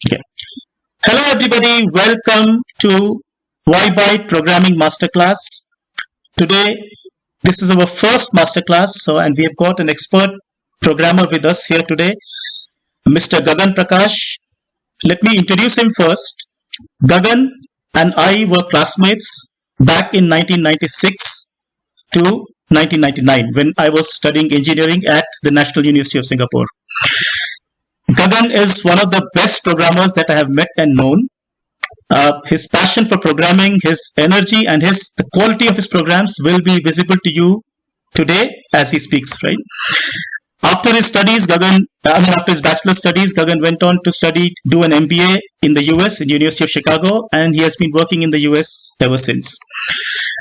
Okay. Hello, everybody. Welcome to Why Programming Masterclass. Today, this is our first masterclass, and we have got an expert programmer with us here today, Mr. Gagan Prakash. Let me introduce him first. Gagan and I were classmates back in 1996 to 1999 when I was studying engineering at the National University of Singapore. Gagan is one of the best programmers that I have met and known. His passion for programming, his energy, and the quality of his programs will be visible to you today as he speaks. Right after his studies, after his bachelor studies, Gagan went on to do an MBA in the US, in University of Chicago, and he has been working in the US ever since.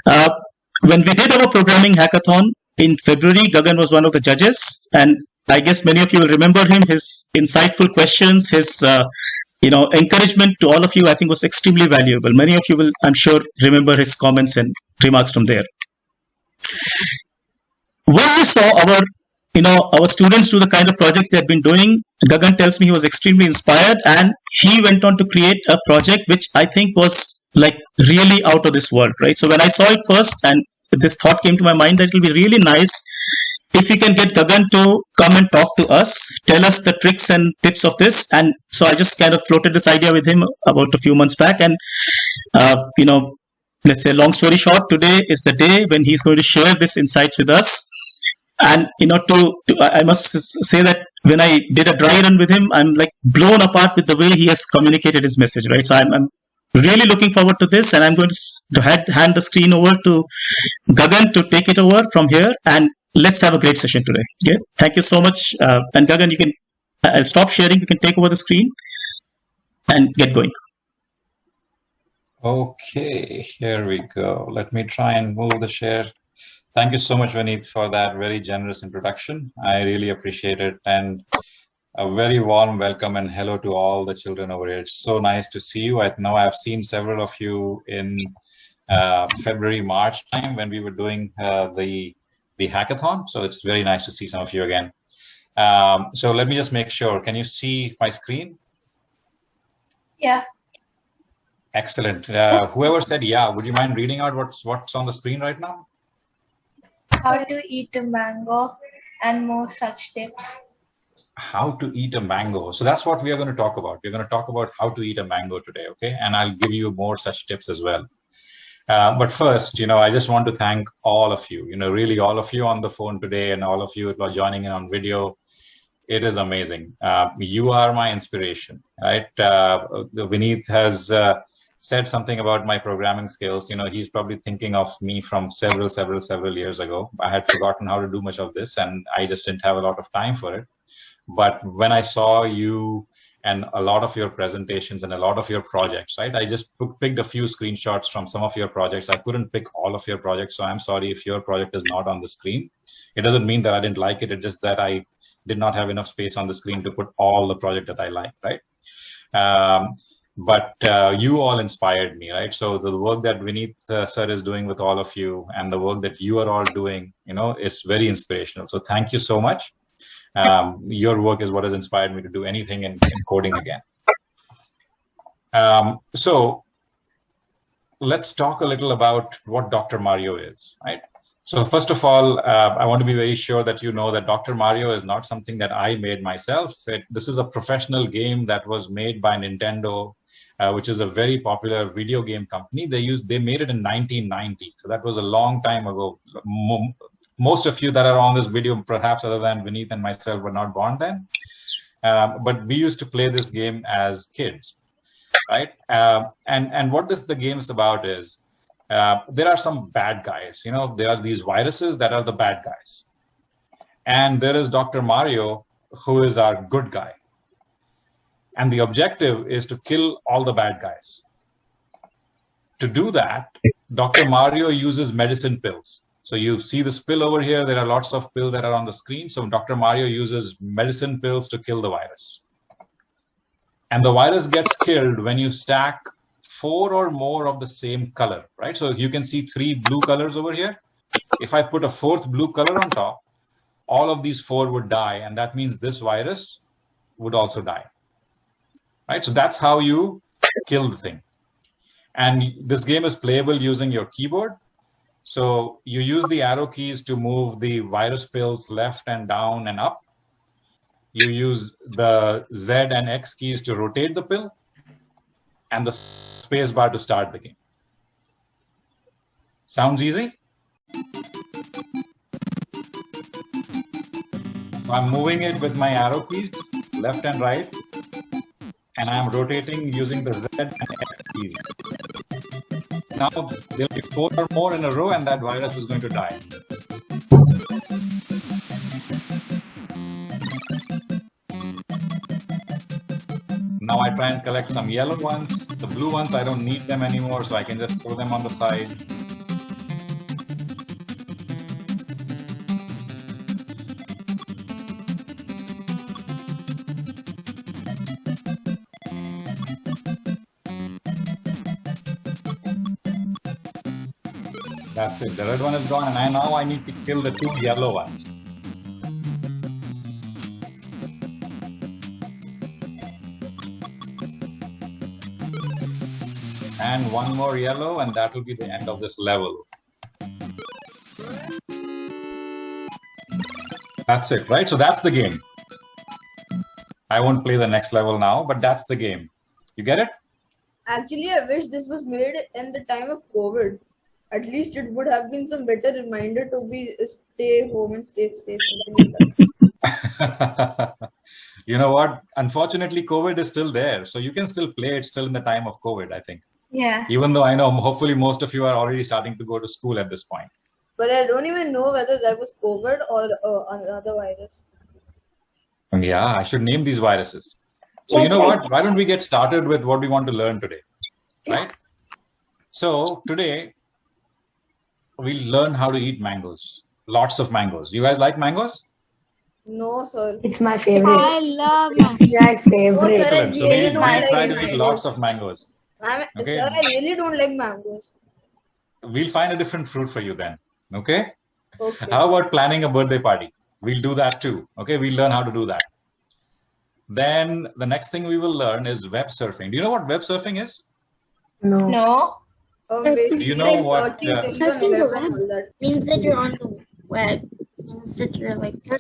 When we did our programming hackathon in February, Gagan was one of the judges, and I guess many of you will remember him. His insightful questions, his encouragement to all of you, I think, was extremely valuable. Many of you will, I'm sure, remember his comments and remarks from there. When we saw our students do the kind of projects they had been doing, Gagan tells me he was extremely inspired, and he went on to create a project which I think was like really out of this world, right? So when I saw it first, and this thought came to my mind that it will be really nice if we can get Gagan to come and talk to us, tell us the tricks and tips of this. And so I just kind of floated this idea with him about a few months back. And, let's say, long story short, today is the day when he's going to share this insights with us. And, I must say that when I did a dry run with him, I'm like blown apart with the way he has communicated his message, right? So I'm really looking forward to this, and I'm going to hand the screen over to Gagan to take it over from here. And let's have a great session today. Okay, thank you so much. And Gagan, I'll stop sharing. You can take over the screen and get going. Okay, here we go. Let me try and move the share. Thank you so much, Vineet, for that very generous introduction. I really appreciate it. And a very warm welcome and hello to all the children over here. It's so nice to see you. I know I've seen several of you in February, March time when we were doing the hackathon. So it's very nice to see some of you again. So let me just make sure. Can you see my screen? Yeah. Excellent. Whoever said yeah, would you mind reading out what's on the screen right now? How to eat a mango and more such tips. How to eat a mango. So that's what we are going to talk about. We're going to talk about how to eat a mango today, okay? And I'll give you more such tips as well. But first, I just want to thank all of you, really all of you on the phone today and all of you who are joining in on video. It is amazing. You are my inspiration, right? Vineet has said something about my programming skills. He's probably thinking of me from several years ago. I had forgotten how to do much of this, and I just didn't have a lot of time for it. But when I saw you and a lot of your presentations and a lot of your projects, right? I just picked a few screenshots from some of your projects. I couldn't pick all of your projects, so I'm sorry if your project is not on the screen. It doesn't mean that I didn't like it. It's just that I did not have enough space on the screen to put all the project that I like, right? But you all inspired me, right? So the work that Vineet sir is doing with all of you and the work that you are all doing, it's very inspirational. So thank you so much. Your work is what has inspired me to do anything in coding again. So let's talk a little about what Dr. Mario is, right? So first of all, I want to be very sure that you know that Dr. Mario is not something that I made myself. This is a professional game that was made by Nintendo, which is a very popular video game company. They made it in 1990. So that was a long time ago. Most of you that are on this video, perhaps other than Vineet and myself, were not born then. But we used to play this game as kids, right? And what the game is about is there are some bad guys. There are these viruses that are the bad guys. And there is Dr. Mario, who is our good guy. And the objective is to kill all the bad guys. To do that, Dr. Mario uses medicine pills. So you see this pill over here. There are lots of pills that are on the screen. So Dr. Mario uses medicine pills to kill the virus. And the virus gets killed when you stack 4 or more of the same color, right? So you can see 3 blue colors over here. If I put a 4th blue color on top, all of these 4 would die. And that means this virus would also die. right? So that's how you kill the thing. And this game is playable using your keyboard. So you use the arrow keys to move the virus pills left and down and up. You use the Z and X keys to rotate the pill, and the space bar to start the game. Sounds easy? I'm moving it with my arrow keys, left and right, and I'm rotating using the Z and X keys. Now there'll be 4 or more in a row, and that virus is going to die. Now I try and collect some yellow ones. The blue ones, I don't need them anymore, so I can just throw them on the side. That's it. The red one is gone, and now I need to kill the 2 yellow ones. And 1 more yellow, and that will be the end of this level. That's it, right? So that's the game. I won't play the next level now, but that's the game. You get it? Actually, I wish this was made in the time of COVID. At least it would have been some better reminder to stay home and stay safe. You know what? Unfortunately, COVID is still there. So you can still play it still in the time of COVID, I think. Yeah. Even though I know hopefully most of you are already starting to go to school at this point. But I don't even know whether that was COVID or another virus. Yeah, I should name these viruses. So you know what? Why don't we get started with what we want to learn today, right? So today, we'll learn how to eat mangoes. Lots of mangoes. You guys like mangoes? No, sir. It's my favorite. I love mangoes. My favorite. Excellent. So really we'll don't like try to eat mangoes. lots of mangoes. Okay. Sir, I really don't like mangoes. We'll find a different fruit for you then. Okay? Okay. How about planning a birthday party? We'll do that too. Okay, we'll learn how to do that. Then the next thing we will learn is web surfing. Do you know what web surfing is? No. No. Basically, You know what, searching things on Surfing the web web. and all that. Means that you're on the web. Means that you're like you're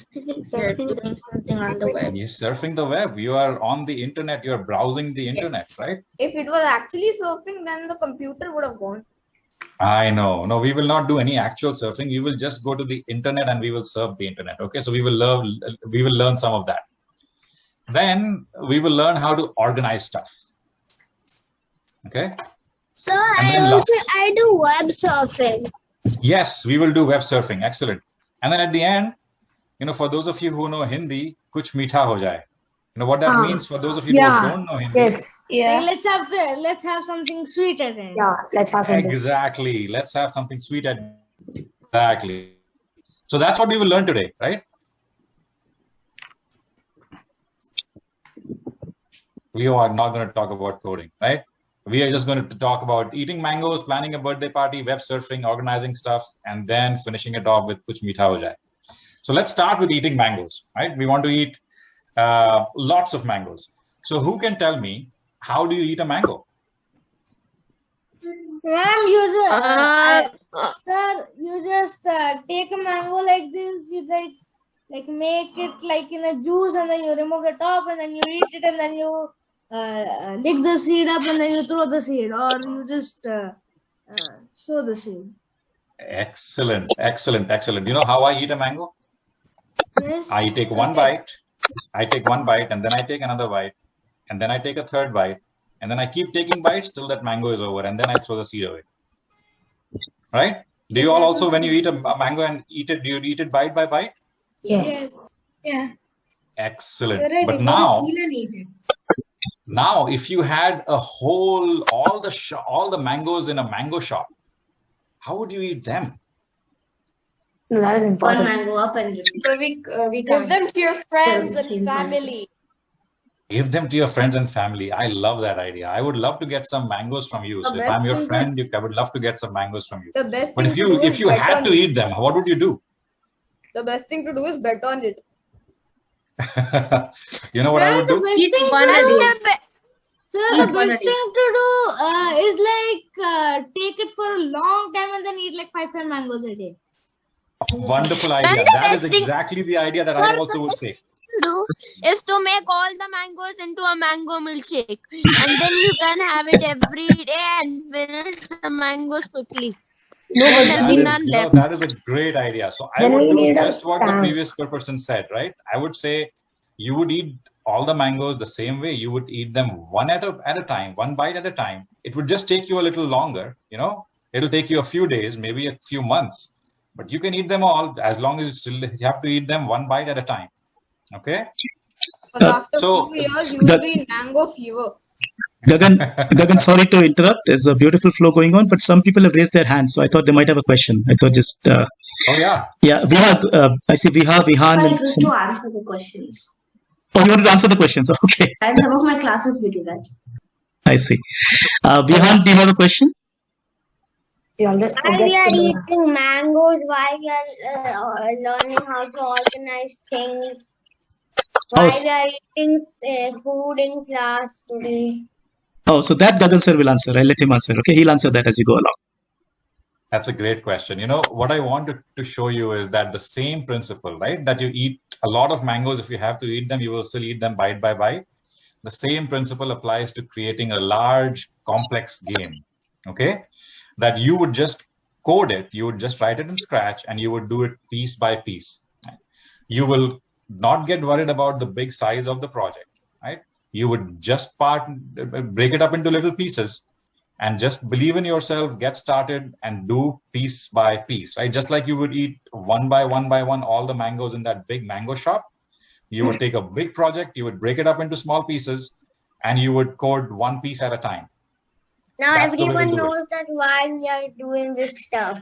doing something on the web. You're surfing the web. You are on the internet. You're browsing the internet, right? If it was actually surfing, then the computer would have gone. I know. No, we will not do any actual surfing. We will just go to the internet and we will surf the internet. Okay, so we will learn some of that. Then we will learn how to organize stuff. Okay. So And then I do web surfing. Yes, we will do web surfing. Excellent. And then at the end, for those of you who know Hindi, kuch meetha ho jaye. You know what that means for those of you who don't know Hindi? Yes. Yeah. Let's have something sweet at it. Yeah. Let's have something. Exactly. Let's have something sweet at exactly. So that's what we will learn today, right? We are not going to talk about coding, right? We are just going to talk about eating mangoes, planning a birthday party, web surfing, organizing stuff, and then finishing it off with kuch meetha ho jaye. So let's start with eating mangoes, right? We want to eat lots of mangoes. So who can tell me, how do you eat a mango? Ma'am, you just take a mango like this. You like make it like in a juice, and then you remove the top, and then you eat it, and then you dig the seed up, and then you throw the seed, or you just sow the seed. Excellent, excellent, excellent. You know how I eat a mango? Yes. I take one bite, and then I take another bite, and then I take a third bite, and then I keep taking bites till that mango is over, and then I throw the seed away. Right? Do you all also, when you eat a mango and eat it, do you eat it bite by bite? Yes. Yeah. Excellent. But now, if you had all the mangoes in a mango shop, how would you eat them? No, that is One impossible. mango up and So we give them to your friends and family. Give them to your friends and family. I love that idea. I would love to get some mangoes from you. The So if best I'm your thing friend, I would love to get some mangoes from you. The best But thing to do if is you bet had on to it. eat them, what would you do? The best thing to do is bet on it. You know what I would do? So the best thing to do is like take it for a long time and then eat like 5 mangoes a day. Wonderful idea. the That is best thing- exactly the idea that I also would take. To do is to make all the mangoes into a mango milkshake, and then you can have it every day and finish the mangoes quickly. No, Then but there'll That be is, none you know, left. that is a great idea. So I Then would we do need a just what the tank. previous person said, right? I would say you would eat all the mangoes the same way. You would eat them one at a time, one bite at a time. It would just take you a little longer, you know. It'll take you a few days, maybe a few months, but you can eat them all as long as you have to eat them one bite at a time. Okay. But after so 2 years, you will be in mango fever. Gagan, sorry to interrupt. There's a beautiful flow going on, but some people have raised their hands, so I thought they might have a question. I thought just Oh yeah. yeah, I see Vihan. I And used to answer the questions. Oh, you want to answer the questions? Okay, And some of my classes we do that. I see. Vihan, do you have a question? we always While forget we are to do eating mangoes, while we are learning how to organize things, while Oh, we are eating food in class today. Oh, so that Gagan sir will answer. I'll let him answer. Okay, he'll answer that as you go along. That's a great question. You know, what I wanted to show you is that the same principle, right? That you eat a lot of mangoes. If you have to eat them, you will still eat them bite by bite. The same principle applies to creating a large, complex game. Okay. That you would just code it. You would just write it in Scratch and you would do it piece by piece. You will not get worried about the big size of the project, right? You would just break it up into little pieces and just believe in yourself, get started and do piece by piece, right? Just like you would eat one by one all the mangoes in that big mango shop. You would take a big project, you would break it up into small pieces and you would code one piece at a time. Now That's the way to everyone do it. knows that while we are doing this stuff.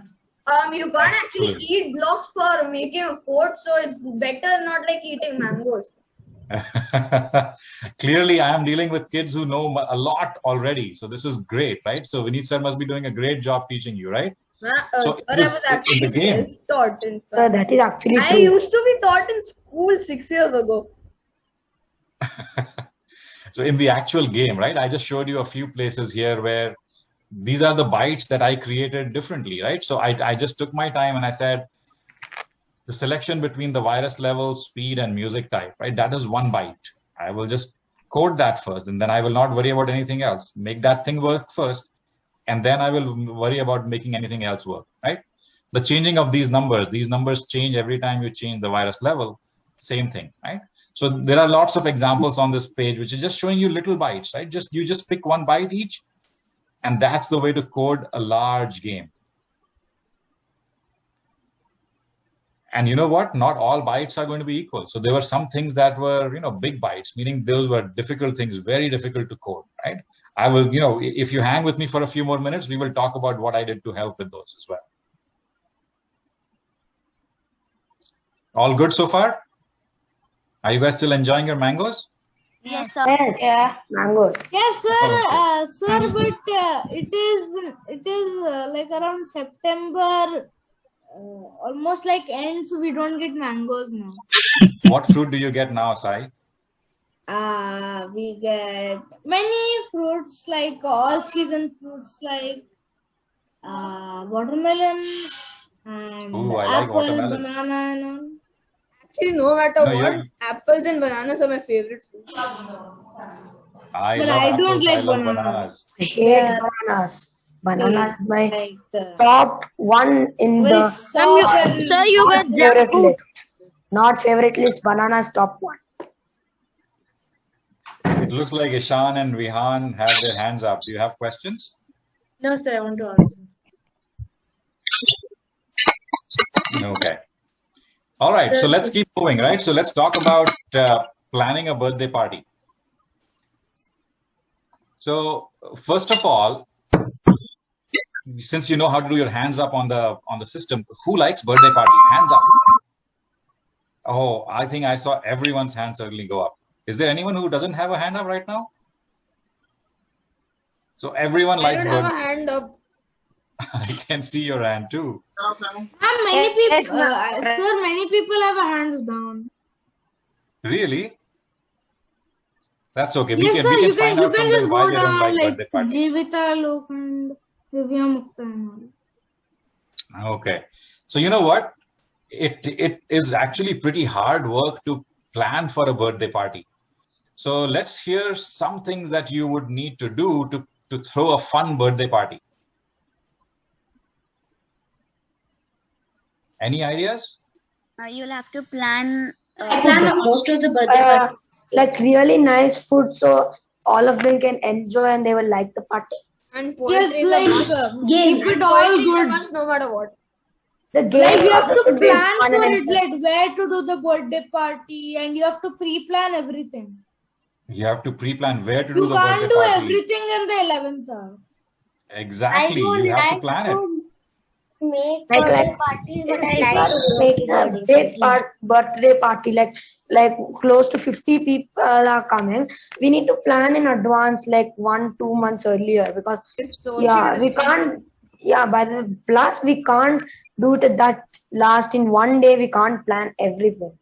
You can't actually Absolutely. eat blocks for making a code, so it's better not like eating mangoes. Clearly, I am dealing with kids who know a lot already. So this is great, right? So Vineet sir must be doing a great job teaching you, right? So Sir, it I is was in actually the game. self-taught. In that. fact. That is actually I true. used to be taught in school 6 years ago. So in the actual game, right? I just showed you a few places here where these are the bytes that I created differently, right? So I just took my time and I said, the selection between the virus level, speed, and music type, right? That is one byte. I will just code that first, and then I will not worry about anything else. Make that thing work first, and then I will worry about making anything else work, right? The changing of these numbers change every time you change the virus level, same thing, right? So there are lots of examples on this page, which is just showing you little bytes, right? You just pick one byte each, and that's the way to code a large game. And you know what? Not all bytes are going to be equal. So there were some things that were, big bytes, meaning those were difficult things, very difficult to code, right? I will, if you hang with me for a few more minutes, we will talk about what I did to help with those as well. All good so far? Are you guys still enjoying your mangoes? Yes, sir. Yes. Yeah. Mangoes. Yes, sir. Okay. Sir, but it is like around September, almost like end, so we don't get mangoes now. What fruit do you get now, Sai? We get many fruits, like all season fruits, like watermelon and Ooh, I like apple, watermelon. banana, and all. Actually, no matter No, what, you're- apples and bananas are my favorite food. I But love I don't apples, like I love bananas. bananas. I hate bananas. Banana is my Like top one in very the soft and Sir, you not get favorite jackfruit. list. Not favorite list. Bananas top one. It looks like Ishan and Vihan have their hands up. Do you have questions? No, sir, I want to answer. Okay. All right. So let's keep moving, right? So let's talk about planning a birthday party. So first of all, since you know how to do your hands up on the system, who likes birthday parties? Hands up. Oh, I think I saw everyone's hand suddenly go up. Is there anyone who doesn't have a hand up right now? So everyone I likes don't have birthday. a hand up. I can see your hand too. many people, sir, many people have a hands down. Really? That's okay. Yes, sir. We You can find can out from just them why go they don't down like like birthday parties. Jivita Lok and Divya Mukta and all. Okay. So you know what? It is actually pretty hard work to plan for a birthday party. So let's hear some things that you would need to do to throw a fun birthday party. Any ideas? You'll have to plan. I plan most of the birthday party. Like really nice food, so all of them can enjoy and they will like the party. And Yes, poetry is a like must. Games. keep it all Poetry is a good. must no matter what. The game Like you have also to should be plan fun for and it, like where to do the birthday party, and you have to pre-plan everything. You have to pre-plan where to do You the can't birthday do party. everything in the 11th hour. Exactly. I don't You have to like plan it. to make Like birthday parties, but I like like to go making to a birthday big parties. birthday party, like close to 50 people are coming. We need to plan in advance, like 1-2 months earlier, because It's social we can't. Yeah, by the last we can't do it at that last in one day. We can't plan everything.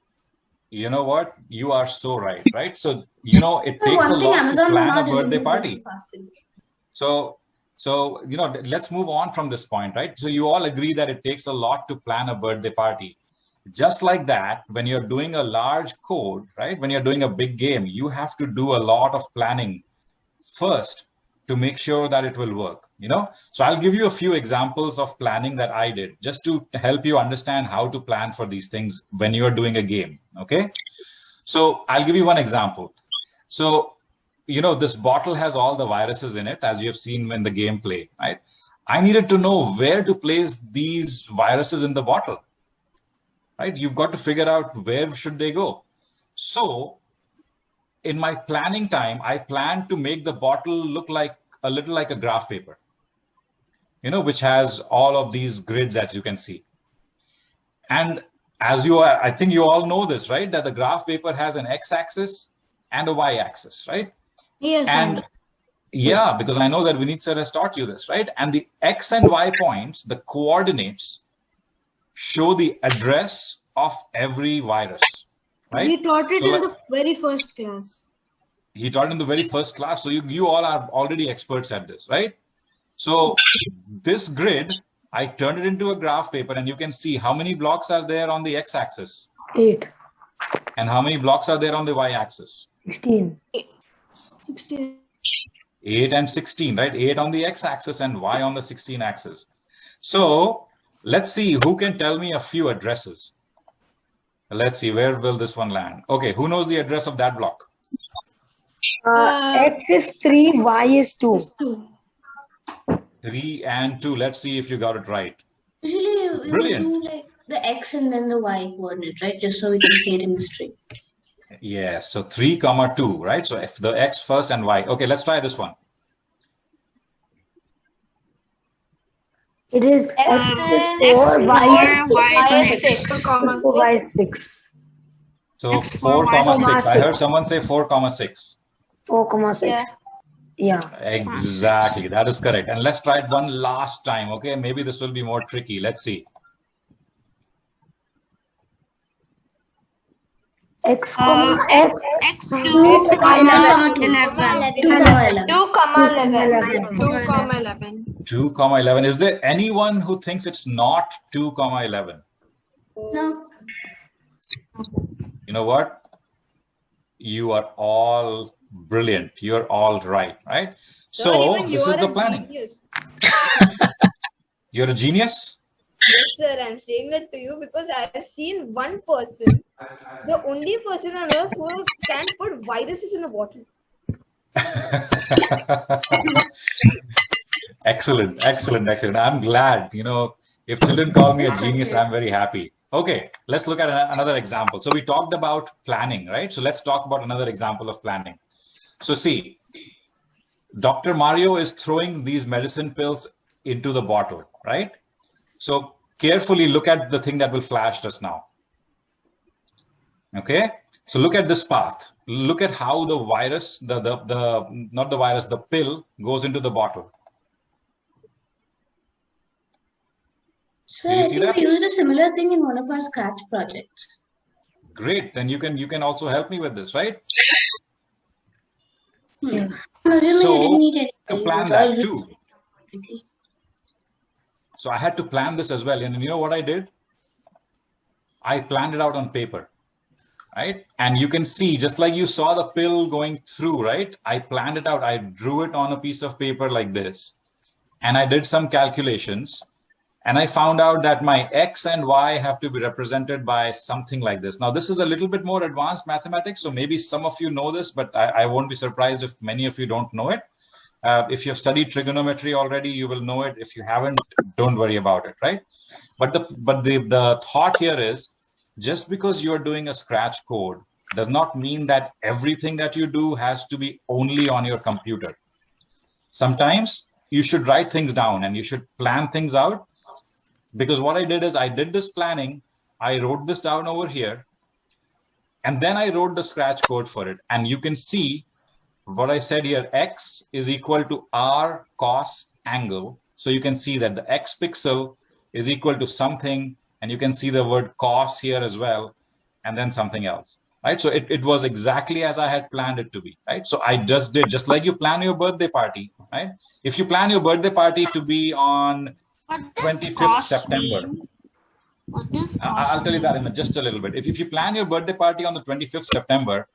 You know what? You are so right, right? So, you know, it So takes a one thing lot to Amazon will plan not a do birthday is party. fast food. So, you know, let's move on from this point, right? So you all agree that it takes a lot to plan a birthday party. Just like that, when you're doing a large code, right? When you're doing a big game, you have to do a lot of planning first to make sure that it will work, you know? So I'll give you a few examples of planning that I did just to help you understand how to plan for these things when you're doing a game, okay? So I'll give you one example. So, you know, this bottle has all the viruses in it, as you've seen in the gameplay, right? I needed to know where to place these viruses in the bottle, right? You've got to figure out where should they go. So in my planning time, I planned to make the bottle look like a little like a graph paper, you know, which has all of these grids that you can see. And as I think you all know this, right? That the graph paper has an x-axis and a y-axis, right? Yes, And yeah, because I know that Vinit sir has taught you this, right? And the x and y points, the coordinates, show the address of every virus, right? we taught it So in the very first class. he taught in the very first class. So you all are already experts at this, right? So this grid, I turned it into a graph paper, and you can see how many blocks are there on the x-axis 8, and how many blocks are there on the y-axis. 16. 16. 8 and 16, right? 8 on the x-axis and y on the 16 axis. So let's see who can tell me a few addresses. Let's see, where will this one land? Okay, who knows the address of that block? X is 3, Y is 2. 2. 3 and 2. Let's see if you got it right. Usually, we Brilliant. do like the X and then the Y coordinate, right? Just so we can stay in mystery. Yes, so 3, 2, right? So if the x first and y. Okay, let's try this one. It is X is 4, Y is 6. Y is 6. So 4, 6. I heard someone say 4, 6. 4, 6. Yeah. Exactly, that is correct. And let's try it one last time, okay? Maybe this will be more tricky. Let's see. X, X, X 2, 2, 11. 2, 11. Is there anyone who thinks it's not 2, 11? No. You know what? You are all brilliant. You're all right, right? So Even this you is are the a planning. genius. You're a genius? Yes, sir. I'm saying that to you because I've seen one person, the only person on earth who can put viruses in a bottle. Excellent, excellent, excellent. I'm glad, you know, if children call me a genius, I'm very happy. Okay, let's look at another example. So we talked about planning, right? So let's talk about another example of planning. So see, Dr. Mario is throwing these medicine pills into the bottle, right? So carefully look at the thing that will flash just now. Okay, so look at this path. Look at how the virus, not the virus, the pill goes into the bottle. So Do you I see think that? we used a similar thing in one of our Scratch projects. Great, then you can also help me with this, right? Originally, I didn't need To any plan vegetables. that too. So I had to plan this as well. And you know what I did? I planned it out on paper, right? And you can see, just like you saw the pill going through, right? I planned it out. I drew it on a piece of paper like this. And I did some calculations. And I found out that my X and Y have to be represented by something like this. Now, this is a little bit more advanced mathematics. So maybe some of you know this, but I won't be surprised if many of you don't know it. If you've studied trigonometry already, you will know it. If you haven't, don't worry about it, right? But the thought here is, just because you're doing a scratch code does not mean that everything that you do has to be only on your computer. Sometimes you should write things down and you should plan things out. Because what I did is I did this planning, I wrote this down over here, and then I wrote the scratch code for it. And you can see what I said here, X is equal to R cos angle. So you can see that the X pixel is equal to something, and you can see the word cos here as well, and then something else, right? So it was exactly as I had planned it to be, right? So I just did, just like you plan your birthday party, right? If you plan your birthday party to be on 25th September. I'll tell you that in just a little bit. If you plan your birthday party on the 25th September,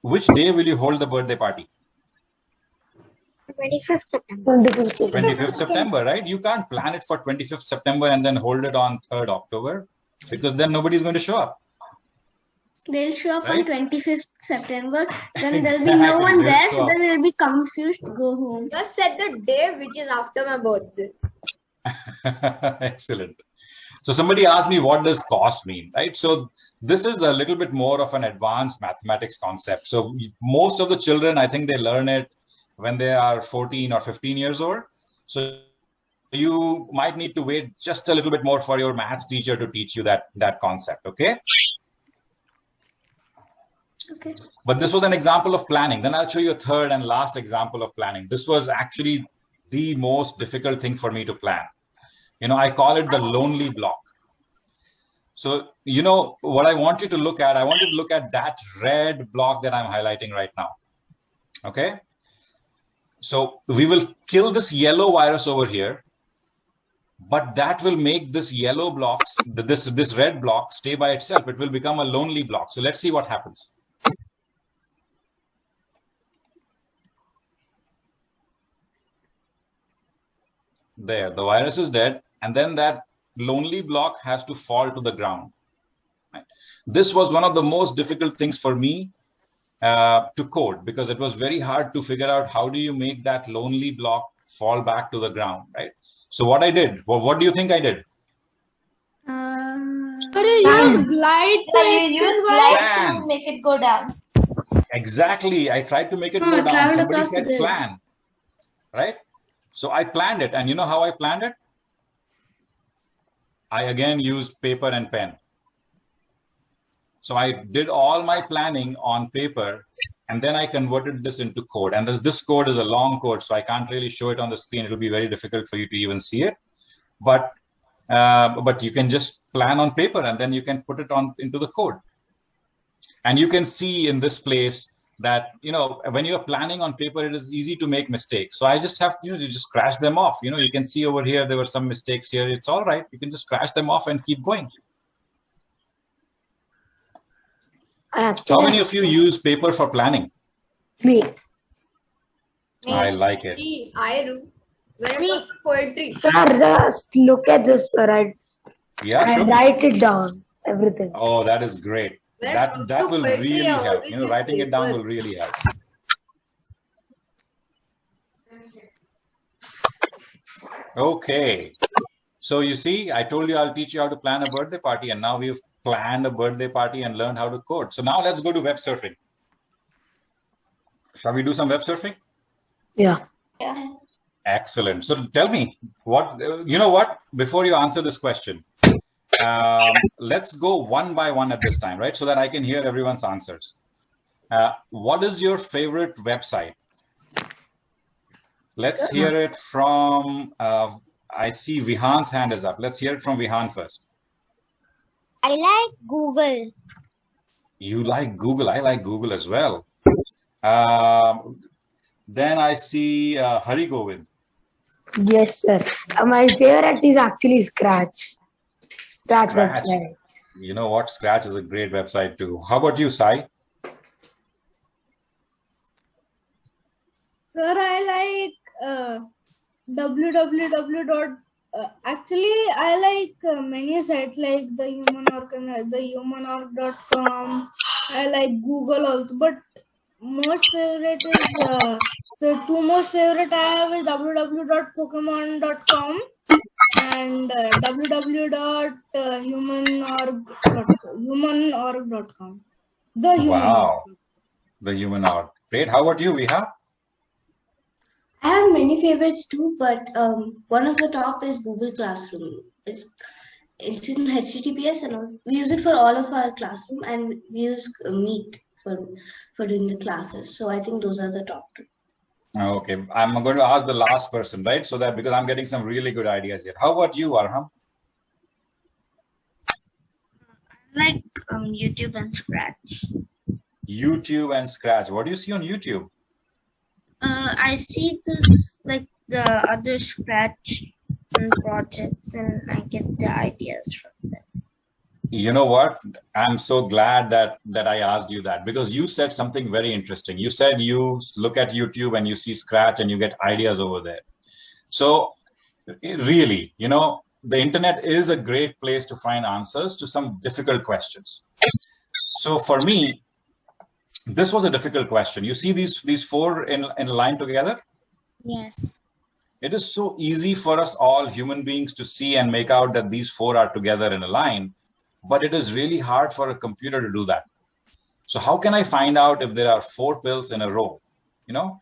which day will you hold the birthday party? 25th September. 25th September, right? You can't plan it for 25th September and then hold it on 3rd October, because then nobody's going to show up. They'll show up Right? on 25th September. Then there'll be Exactly, no one they'll there, show so up. then they'll be confused to go home. Just set the day which is after my birthday. Excellent. So somebody asked me, what does cos mean, right? So this is a little bit more of an advanced mathematics concept. So most of the children, I think they learn it when they are 14 or 15 years old. So you might need to wait just a little bit more for your math teacher to teach you that concept, okay? Okay. But this was an example of planning. Then I'll show you a third and last example of planning. This was actually the most difficult thing for me to plan. You know, I call it the lonely block. So, you know, what I want you to look at, I want you to look at that red block that I'm highlighting right now. Okay. So we will kill this yellow virus over here, but that will make this yellow blocks, this red block stay by itself. It will become a lonely block. So let's see what happens. There, the virus is dead. And then that lonely block has to fall to the ground. Right? This was one of the most difficult things for me to code, because it was very hard to figure out how do you make that lonely block fall back to the ground, right? So what I did, well, what do you think I did? But you use glide to Use extend light Plan. to make it go down. Exactly. I tried to make it go down. traveled Somebody across the said day. plan, right? So I planned it. And you know how I planned it? I again used paper and pen. So I did all my planning on paper, and then I converted this into code. And this code is a long code, so I can't really show it on the screen. It'll be very difficult for you to even see it. But you can just plan on paper, and then you can put it on into the code. And you can see in this place that, you know, when you're planning on paper, it is easy to make mistakes. So I just have to, you just scratch them off. You know, you can see over here, there were some mistakes here. It's all right. You can just scratch them off and keep going. How many of you use paper for planning? Me. I like it. I do. When it was poetry. Sir, just look at this, right? Yeah, I sure. write it down, everything. Oh, that is great. When it That comes that to will poetry, really I help. always You know, use writing it down paper. will really help. Okay. So you see, I told you I'll teach you how to plan a birthday party, and now we've planned a birthday party and learned how to code. So now let's go to web surfing. Shall we do some web surfing? Yeah. Excellent. So tell me, what you know what? Before you answer this question, let's go one by one at this time, right? So that I can hear everyone's answers. What is your favorite website? Let's hear it from, I see Vihan's hand is up. Let's hear it from Vihan first. I like Google. You like Google. I like Google as well. Then I see Hari Govind. Yes, sir. My favorite is actually Scratch. Scratch Scratch. website. You know what? Scratch is a great website too. How about you, Sai? Sir, I like www dot. Actually, I like many sites like the humanorg.com. I like Google also, but most favorite is the two most favorite I have is www.pokemon.com and www.humanorg.com. The human. Wow, the human art. Great. How about you, Viha? I have many favorites too, but one of the top is Google Classroom. It's in HTTPS and also, we use it for all of our classroom, and we use Meet for doing the classes. So I think those are the top two. Okay, I'm going to ask the last person, right? So that because I'm getting some really good ideas here. How about you, Arham? Like YouTube and Scratch. YouTube and Scratch. What do you see on YouTube? I see this like the other Scratch and projects, and I get the ideas from them. You know what? I'm so glad that I asked you that, because you said something very interesting. You said you look at YouTube and you see Scratch and you get ideas over there. So really, you know, the internet is a great place to find answers to some difficult questions. So for me, this was a difficult question. You see these four in line together? Yes. It is so easy for us all human beings to see and make out that these four are together in a line, but it is really hard for a computer to do that. So how can I find out if there are four pills in a row? You know?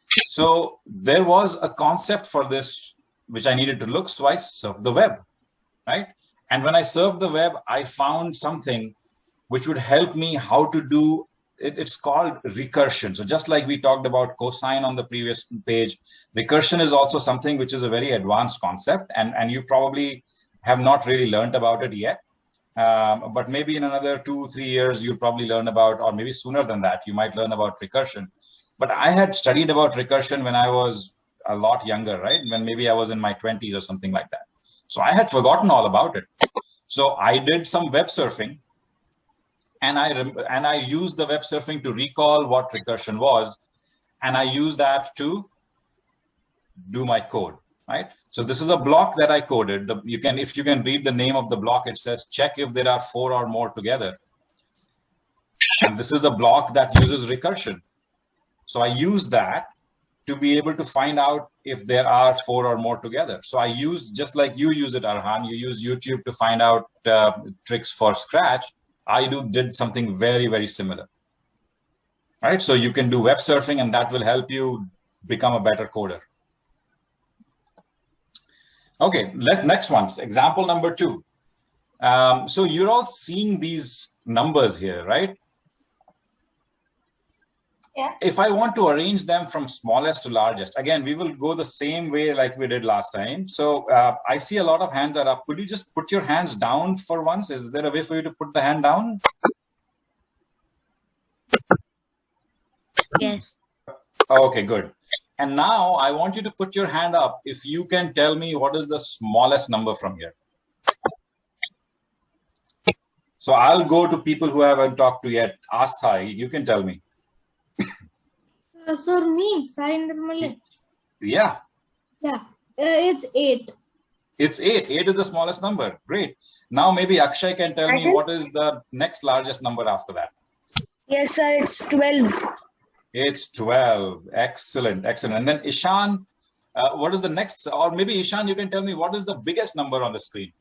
So there was a concept for this which I needed to look, so I surfed the web, right? And when I surfed the web, I found something which would help me how to do it. It's called recursion. So just like we talked about cosine on the previous page, recursion is also something which is a very advanced concept, and you probably have not really learned about it yet. But maybe in another 2-3 years, you'll probably learn about, or maybe sooner than that, you might learn about recursion. But I had studied about recursion when I was a lot younger, right? When maybe I was in my 20s or something like that. So I had forgotten all about it. So I did some web surfing, and I used the web surfing to recall what recursion was, and I used that to do my code, right? So this is a block that I coded. If you can read the name of the block, it says check if there are four or more together. And this is a block that uses recursion. So I use that to be able to find out if there are four or more together. So I use, just like you use it, Arhan, you use YouTube to find out tricks for Scratch. I did something very, very similar. Right? So you can do web surfing, and that will help you become a better coder. Okay, next one. Example number 2. So you're all seeing these numbers here, right? Yeah. If I want to arrange them from smallest to largest, again, we will go the same way like we did last time. So I see a lot of hands are up. Could you just put your hands down for once? Is there a way for you to put the hand down? Yes. Okay, good. And now I want you to put your hand up if you can tell me what is the smallest number from here. So I'll go to people who haven't talked to yet. Astha, you can tell me. Sir, me, Sai Nirmali. Yeah. Yeah, it's 8. It's 8. 8 is the smallest number. Great. Now maybe Akshay can tell me what is the next largest number after that. Yes, sir. It's 12. It's 12. Excellent. Excellent. And then Ishan, what is the next? Or maybe Ishan, you can tell me what is the biggest number on the screen?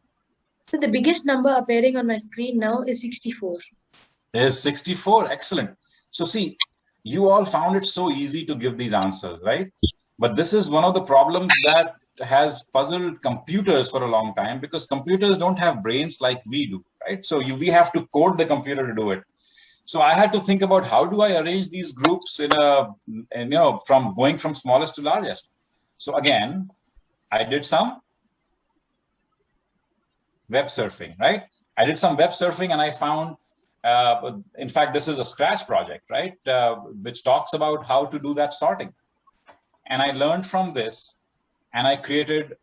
So the biggest number appearing on my screen now is 64. Is 64. Excellent. So see, you all found it so easy to give these answers, right? But this is one of the problems that has puzzled computers for a long time, because computers don't have brains like we do, right? So we have to code the computer to do it. So I had to think about how do I arrange these groups from going from smallest to largest. So again, I did some web surfing, right? I did some web surfing and I found In fact, this is a Scratch project, right? Which talks about how to do that sorting. And I learned from this, and I created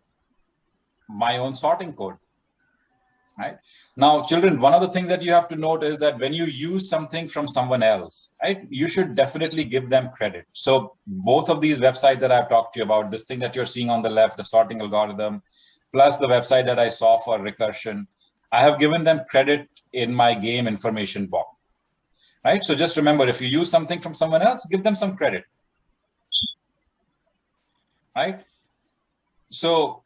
my own sorting code. Right? Now, children, one of the things that you have to note is that when you use something from someone else, right, you should definitely give them credit. So both of these websites that I've talked to you about, this thing that you're seeing on the left, the sorting algorithm, plus the website that I saw for Recursion, I have given them credit in my game information box. Right? So just remember, if you use something from someone else, give them some credit. Right? So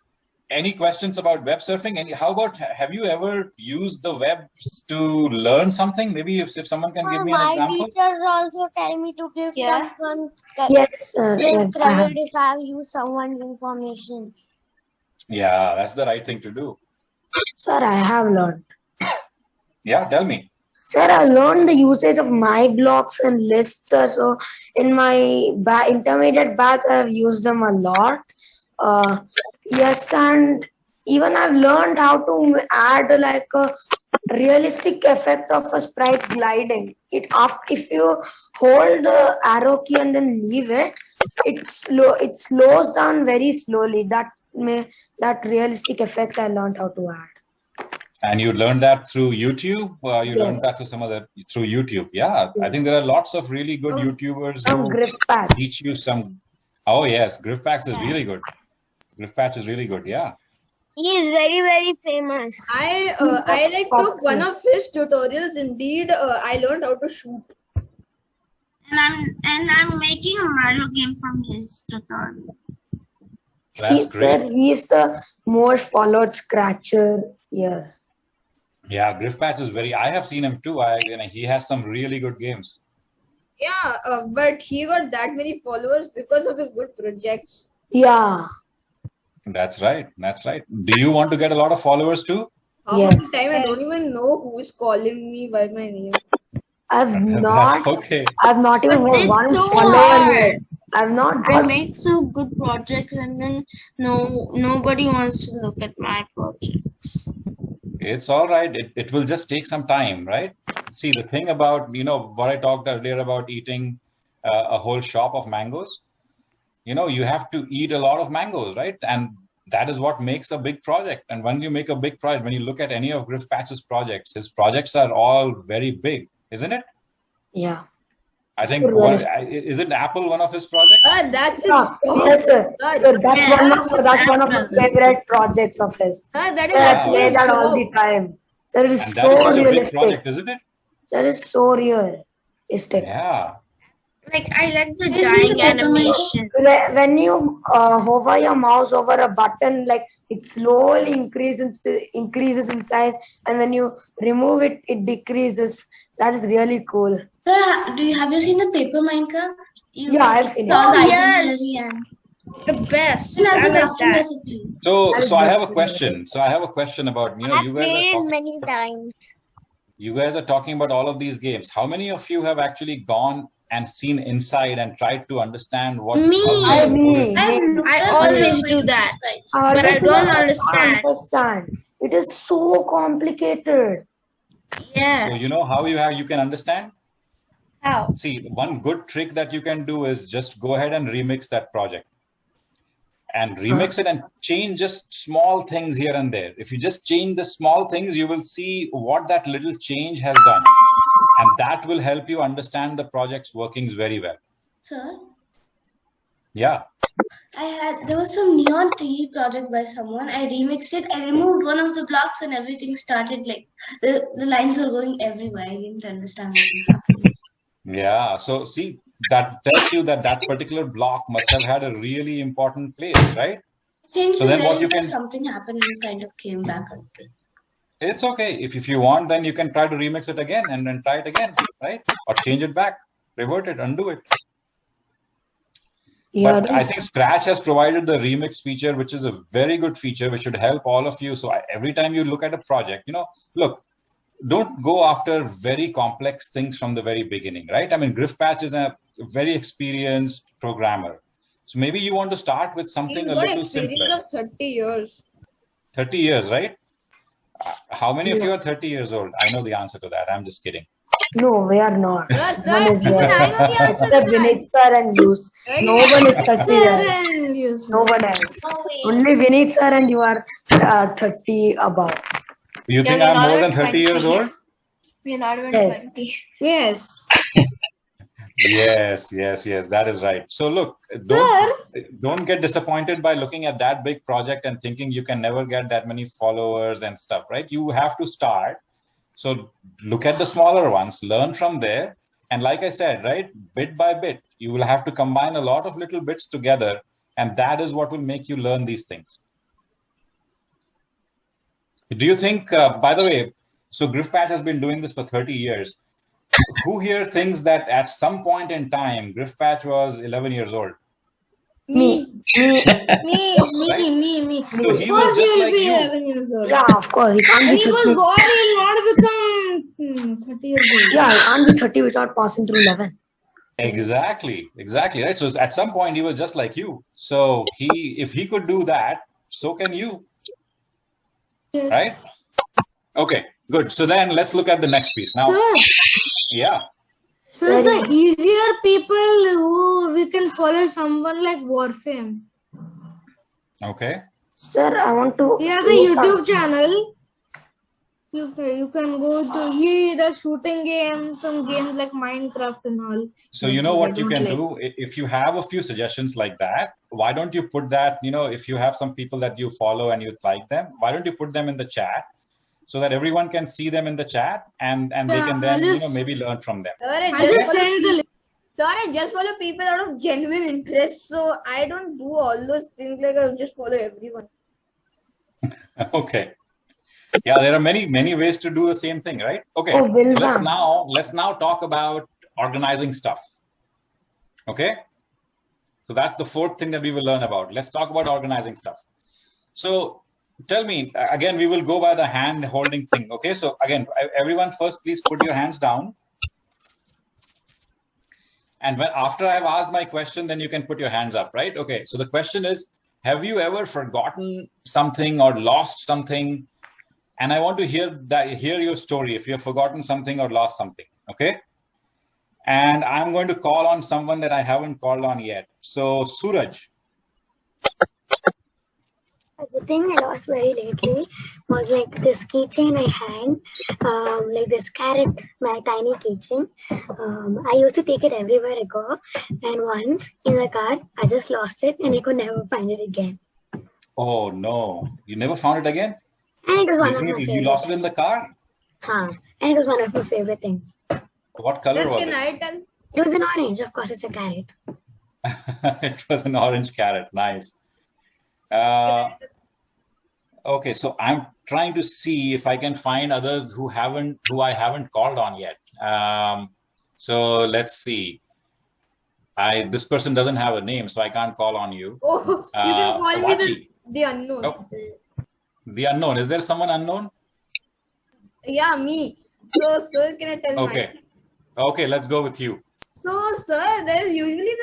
any questions about web surfing? And how about, have you ever used the web to learn something? Maybe if someone can give me an example. My teachers also tell me to give someone Yes, yes, credit if I have used someone's information. Yeah, that's the right thing to do. Sir, I have learned. Yeah, tell me. Sir, I learned the usage of my blocks and lists. So in my intermediate batch, I have used them a lot. Yes, and even I've learned how to add like a realistic effect of a sprite gliding. If you hold the arrow key and then leave it, it slows down very slowly. That realistic effect I learned how to add. And you learned that through YouTube? You learned that through YouTube. Yeah, I think there are lots of really good YouTubers who teach you some. Oh yes, GriffPax is really good. GriffPax is really good. Yeah. He is very, very famous. I took one of his tutorials. Indeed, I learned how to shoot. And I'm making a Mario game from his tutorial. That's great. He's the most followed scratcher here. Yeah, GriffPax is I have seen him too. He has some really good games. Yeah, but he got that many followers because of his good projects. Yeah. That's right. That's right. Do you want to get a lot of followers too? How much time? I don't even know who is calling me by my name. I've not even got one so follower yet. I've not. I make some good projects, and then nobody wants to look at my projects. It's all right. It will just take some time, right? See, the thing about, what I talked earlier about eating a whole shop of mangoes, you have to eat a lot of mangoes, right? And that is what makes a big project. And when you make a big project, when you look at any of GriffPax's projects, his projects are all very big, isn't it? Yeah. I think, isn't Apple one of his projects? That's it. Yes, sir. That's one of his favorite projects of his. That is I play that all the time. Sir, it is And so that is such a big realistic. project, isn't it? That is so realistic. Yeah. Like, I like the dying animation. When you hover your mouse over a button, like it slowly increases in size, and when you remove it, it decreases. That is really cool. Sir, have you seen the paper Minecraft? Yeah, I've seen it. Oh, yes. The best. I like that. So I have a question. about, I've played it many times. You guys are talking about all of these games. How many of you have actually gone and seen inside and tried to understand what? Me. I always do that, but I don't understand. It is so complicated. Yeah. So you know how you can understand? How? See, one good trick that you can do is just go ahead and remix that project. And remix it and change just small things here and there. If you just change the small things, you will see what that little change has done. And that will help you understand the project's workings very well. Sir? Yeah. There was some neon 3D project by someone. I remixed it. I removed one of the blocks and everything started the lines were going everywhere. I didn't understand what was happening. Yeah. So see, that tells you that particular block must have had a really important place, right? So then what you can something happened and kind of came back again. It's okay. If you want, then you can try to remix it again and then try it again, right? Or change it back, revert it, undo it. Yeah, but I think Scratch has provided the remix feature, which is a very good feature, which should help all of you. So every time you look at a project, look, don't go after very complex things from the very beginning, right? I mean, GriffPax is a very experienced programmer. So maybe you want to start with something a little simpler. He's got experience of 30 years. 30 years, right? How many of you are 30 years old? I know the answer to that. I'm just kidding. No, we are not. Sir, No one is even there. I know the answer. Except Vinit sir and you. No one is 30 there. And you, sir. No one else. Only Vinit sir and you are 30 above. You think we're I'm not more than even 30 years 20. old? We're not even Yes. 20. Yes. Yes, that is right. So look, don't get disappointed by looking at that big project and thinking you can never get that many followers and stuff, right? You have to start. So look at the smaller ones, learn from there. And like I said, right, bit by bit, you will have to combine a lot of little bits together. And that is what will make you learn these things. Do you think, by the way, so Griffpatch has been doing this for 30 years. Who here thinks that at some point in time, Griffpatch was 11 years old? Me. Me. So Of he course, was he just will like be you. 11 years old. Yeah, of course. He can't When be he was 30. born, he will not become 30 years old. Yeah, he can't be 30 without passing through 11. Exactly, right. So at some point he was just like you. So if he could do that, so can you, right? Okay, good. So then let's look at the next piece now. Yeah. So the easier people who we can follow someone like Warframe. Okay. Sir, I want to. He has a YouTube channel. You can go to. He does shooting games, some games like Minecraft and all. So you know what you can do? If you have a few suggestions like that, why don't you put that, if you have some people that you follow and you like them, why don't you put them in the chat so that everyone can see them in the chat and they can then, maybe learn from them. Sir, I just follow people out of genuine interest. So I don't do all those things like I just follow everyone. Okay. Yeah, there are many ways to do the same thing, right? Okay. So let's now talk about organizing stuff. Okay. So that's the fourth thing that we will learn about. Let's talk about organizing stuff. So tell me, again, we will go by the hand holding thing. Okay. So again, everyone first, please put your hands down. And after I've asked my question, then you can put your hands up, right? Okay. So the question is, have you ever forgotten something or lost something? And I want to hear your story if you have forgotten something or lost something. Okay. And I'm going to call on someone that I haven't called on yet. So Suraj. The thing I lost very lately was like this keychain I had, like this carrot, my tiny keychain. I used to take it everywhere I go, and once in the car, I just lost it and I could never find it again. Oh no, you never found it again? And it was one of my favorite. You lost it in the car? And it was one of my favorite things. What color was it? It was an orange, of course, it's a carrot. It was an orange carrot. Nice. Okay, so I'm trying to see if I can find others who I haven't called on yet. So let's see. This person doesn't have a name, so I can't call on you. Oh, you can call me the unknown. Oh, the unknown. Is there someone unknown? Yeah, me. So, sir, can I tell Okay. Okay, let's go with you. So, sir, there is usually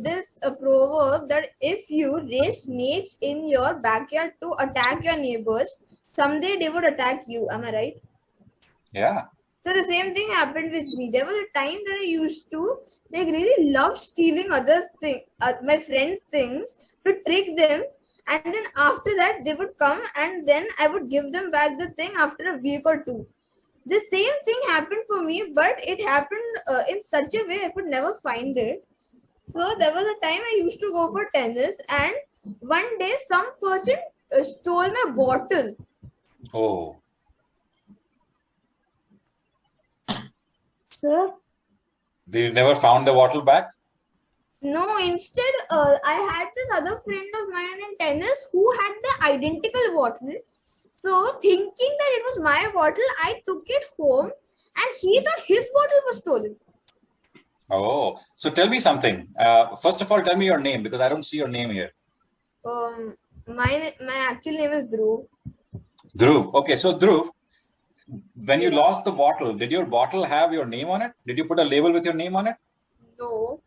this proverb that if you raise snakes in your backyard to attack your neighbors, someday they would attack you. Am I right? Yeah. So the same thing happened with me. There was a time that I used to really love stealing others' things, my friends' things, to trick them, and then after that they would come and then I would give them back the thing after a week or two. The same thing happened for me, but it happened in such a way I could never find it. So there was a time I used to go for tennis, and one day some person stole my bottle. Oh. Sir? They never found the bottle back? No, instead I had this other friend of mine in tennis who had the identical bottle. So thinking that it was my bottle, I took it home and he thought his bottle was stolen. Oh, so tell me something. First of all, tell me your name because I don't see your name here. My actual name is Dhruv. Dhruv. Okay, so Dhruv, when you lost the bottle, did your bottle have your name on it? Did you put a label with your name on it? No.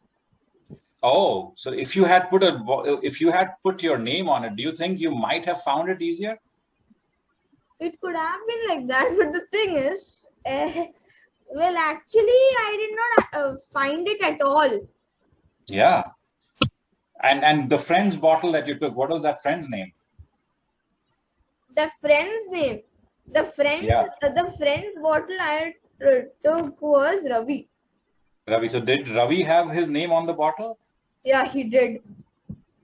Oh, so if you had put your name on it, do you think you might have found it easier? It could have been like that, but the thing is, Well, actually, I did not find it at all. Yeah. And the friend's bottle that you took, what was that friend's name? The friend's name. The friend's bottle I took was Ravi. Ravi. So did Ravi have his name on the bottle? Yeah, he did.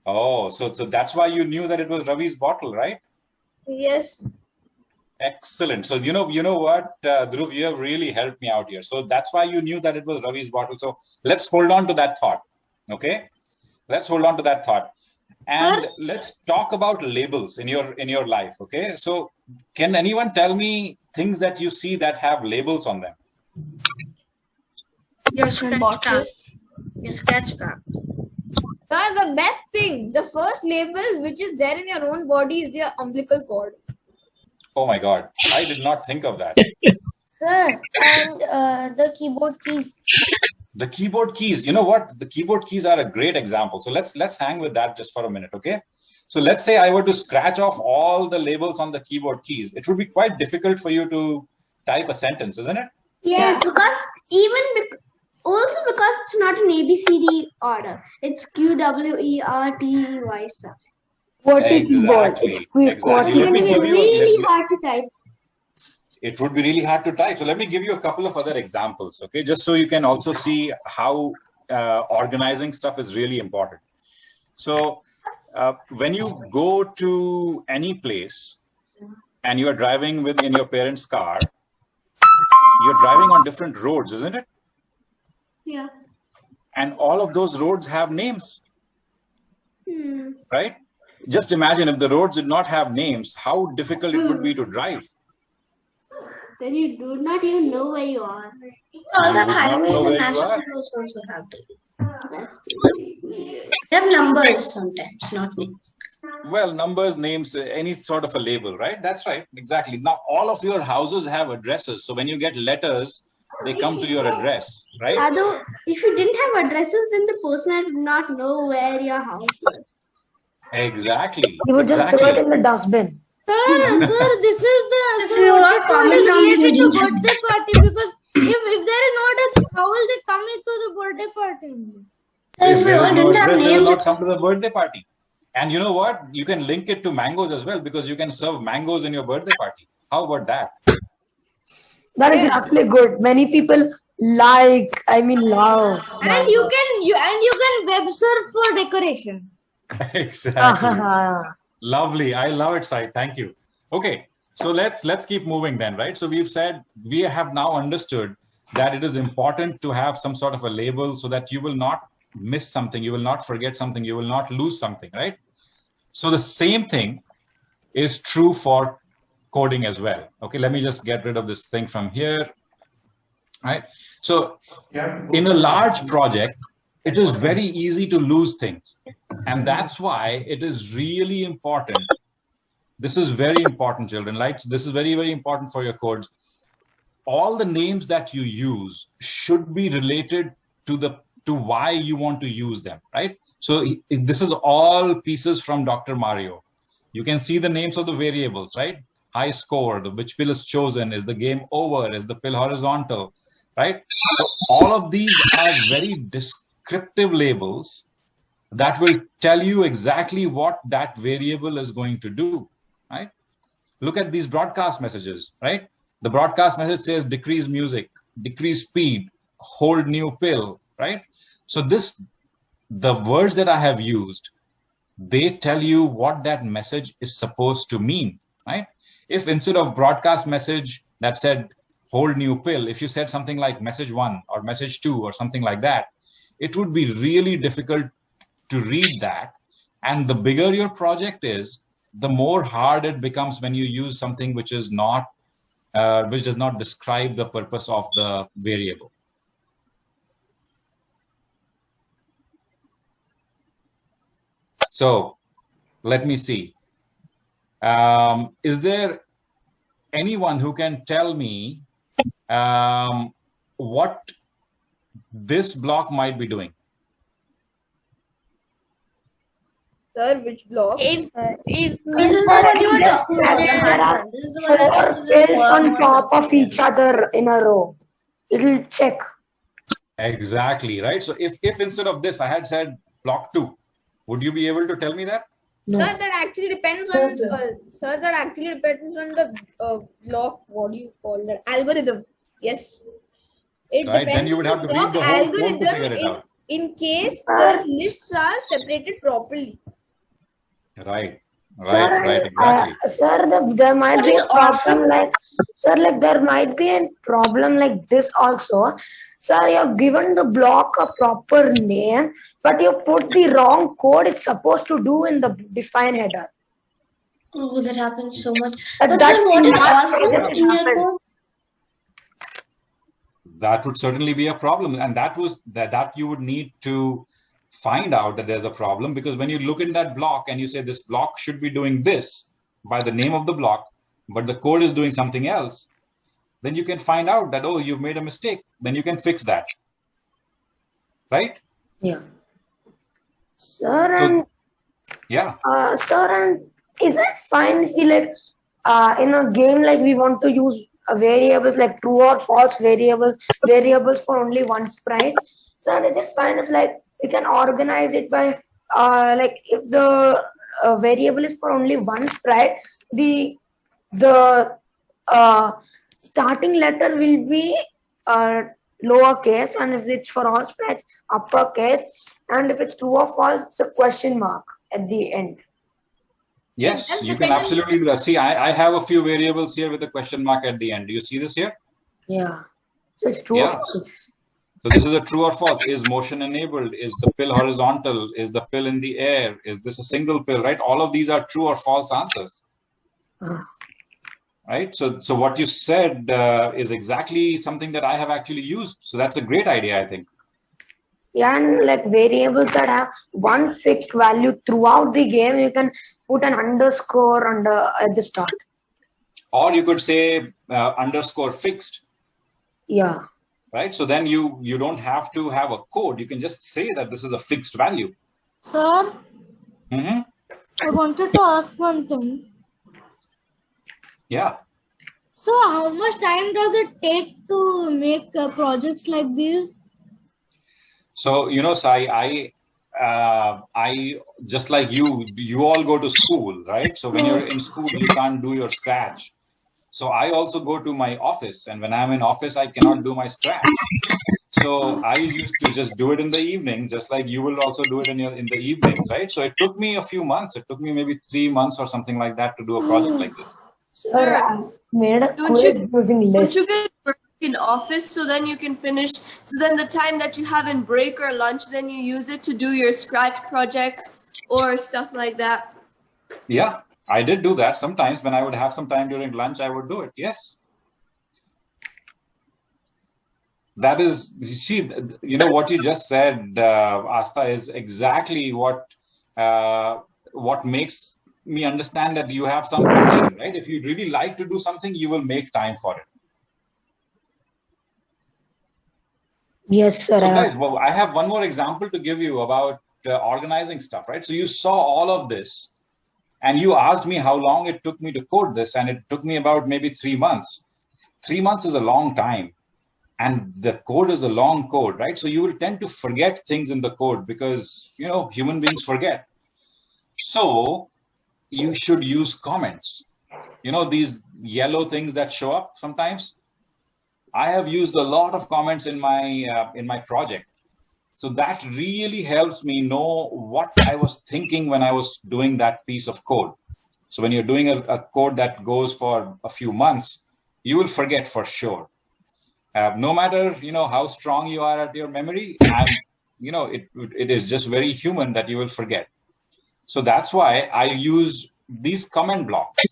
Oh, so that's why you knew that it was Ravi's bottle, right? Yes. Excellent. So you know what, Dhruv, you have really helped me out here. So that's why you knew that it was Ravi's bottle. So let's hold on to that thought. Okay, let's hold on to that thought, and let's talk about labels in your life. Okay, so can anyone tell me things that you see that have labels on them? Your scratch card. Your scratch card. The best thing, the first label which is there in your own body is your umbilical cord. Oh my God, I did not think of that. Sir, and the keyboard keys. The keyboard keys, you know what? The keyboard keys are a great example. So let's hang with that just for a minute, okay? So let's say I were to scratch off all the labels on the keyboard keys. It would be quite difficult for you to type a sentence, isn't it? Yes, because also because it's not an ABCD order. It's QWERTY stuff. QWERTY keyboard. It's Exactly. It would be really hard to type. It would be really hard to type. So let me give you a couple of other examples, okay? Just so you can also see how organizing stuff is really important. So when you go to any place and you are driving in your parents' car, you're driving on different roads, isn't it? Yeah. And all of those roads have names, right? Just imagine if the roads did not have names, how difficult it would be to drive. Then you do not even know where you are. All the highways and national roads also have them. They have numbers sometimes, not names. Well, numbers, names, any sort of a label, right? That's right, exactly. Now, all of your houses have addresses. So when you get letters, they come to your address, right? Although, if you didn't have addresses, then the postman would not know where your house was. Exactly. You would just throw it in the dustbin. Sir, this is This is what common related to language. birthday party, because if there is no address, how will they come into the birthday party? If there is no didn't have address, they will names, not come to the birthday party. And you know what? You can link it to mangoes as well, because you can serve mangoes in your birthday party. How about that? That is actually good. Many people love. And you can web surf for decoration. Exactly. Lovely. I love it, Sai. Thank you. Okay. So let's keep moving then, right? So we have now understood that it is important to have some sort of a label so that you will not miss something, you will not forget something, you will not lose something, right? So the same thing is true for coding as well. Okay, let me just get rid of this thing from here. Right. So in a large project, it is very easy to lose things. And that's why it is really important. This is very important, children. Like, this is very, very important for your codes. All the names that you use should be related to why you want to use them, right? So this is all pieces from Dr. Mario. You can see the names of the variables, right? High score, which pill is chosen, is the game over, is the pill horizontal, right? So all of these are very descriptive labels that will tell you exactly what that variable is going to do, right? Look at these broadcast messages, right? The broadcast message says decrease music, decrease speed, hold new pill, right? So the words that I have used, they tell you what that message is supposed to mean, right? If instead of broadcast message that said hold new pill, if you said something like message 1 or message 2 or something like that, it would be really difficult to read that. And the bigger your project is, the more hard it becomes when you use something which is not, which does not describe the purpose of the variable. So let me see. Is there anyone who can tell me what this block might be doing? Sir, which block? This is what you There are 4 pills on top of each other in a row. it'll check. Exactly, right? So if instead of this I had said block 2, would you be able to tell me that? No. Sir, that actually depends on the block. What do you call that? Algorithm. Yes. It Right, depends then you would on have the to read block the whole code to algorithm figure it out. in case the lists are separated properly. Right, Sir, right, exactly. Sir, there might That be is a problem awesome. like, sir, like there might be a problem like this also. Sir, you have given the block a proper name, but you put the wrong code it's supposed to do in the define header. Oh, that happens so much. But But that sir, what is might orphan in your happen. code? That would certainly be a problem, and that you would need to find out that there's a problem, because when you look in that block and you say this block should be doing this by the name of the block, but the code is doing something else, then you can find out that, oh, you've made a mistake. Then you can fix that, right? Yeah. Sir, and Yeah. sir, and is it fine if we like in a game like we want to use variables like true or false variables for only one sprite? Sir, is it fine if like we can organize it by like if the variable is for only one sprite, the starting letter will be lowercase, and if it's for all sprites, uppercase, and if it's true or false, it's a question mark at the end. Yes, you can absolutely do that. See, I have a few variables here with a question mark at the end. Do you see this here? Yeah. So it's true or false. So this is a true or false. Is motion enabled? Is the pill horizontal? Is the pill in the air? Is this a single pill, right? All of these are true or false answers. Right? So what you said is exactly something that I have actually used. So that's a great idea, I think. Yeah, and like variables that have one fixed value throughout the game, you can put an underscore at the start. Or you could say underscore fixed. Yeah. Right? So then you don't have to have a code. You can just say that this is a fixed value. Sir, Mm-hmm. I wanted to ask one thing. Yeah. So how much time does it take to make projects like these? So, Sai, I just like you all go to school, right? So when you're in school, you can't do your Scratch. So I also go to my office, and when I'm in office, I cannot do my Scratch. So I used to just do it in the evening, just like you will also do it in the evening, right? So it took me a few months. It took me maybe 3 months or something like that to do a project like this. Sir, I made a quiz using list. Don't you get work in office so then you can finish? So then the time that you have in break or lunch, then you use it to do your Scratch project or stuff like that. Yeah, I did do that sometimes. When I would have some time during lunch, I would do it. Yes. That is, you see, what you just said, Asta, is exactly what makes me understand that you have some passion, right? If you really like to do something, you will make time for it. Yes, sir. So guys, well, I have one more example to give you about organizing stuff, right? So you saw all of this and you asked me how long it took me to code this, and it took me about maybe 3 months. 3 months is a long time. And the code is a long code, right? So you will tend to forget things in the code because, human beings forget. So you should use comments. These yellow things that show up sometimes. I have used a lot of comments in my project. So that really helps me know what I was thinking when I was doing that piece of code. So when you're doing a code that goes for a few months, you will forget for sure. No matter how strong you are at your memory, and it is just very human that you will forget. So that's why I used these comment blocks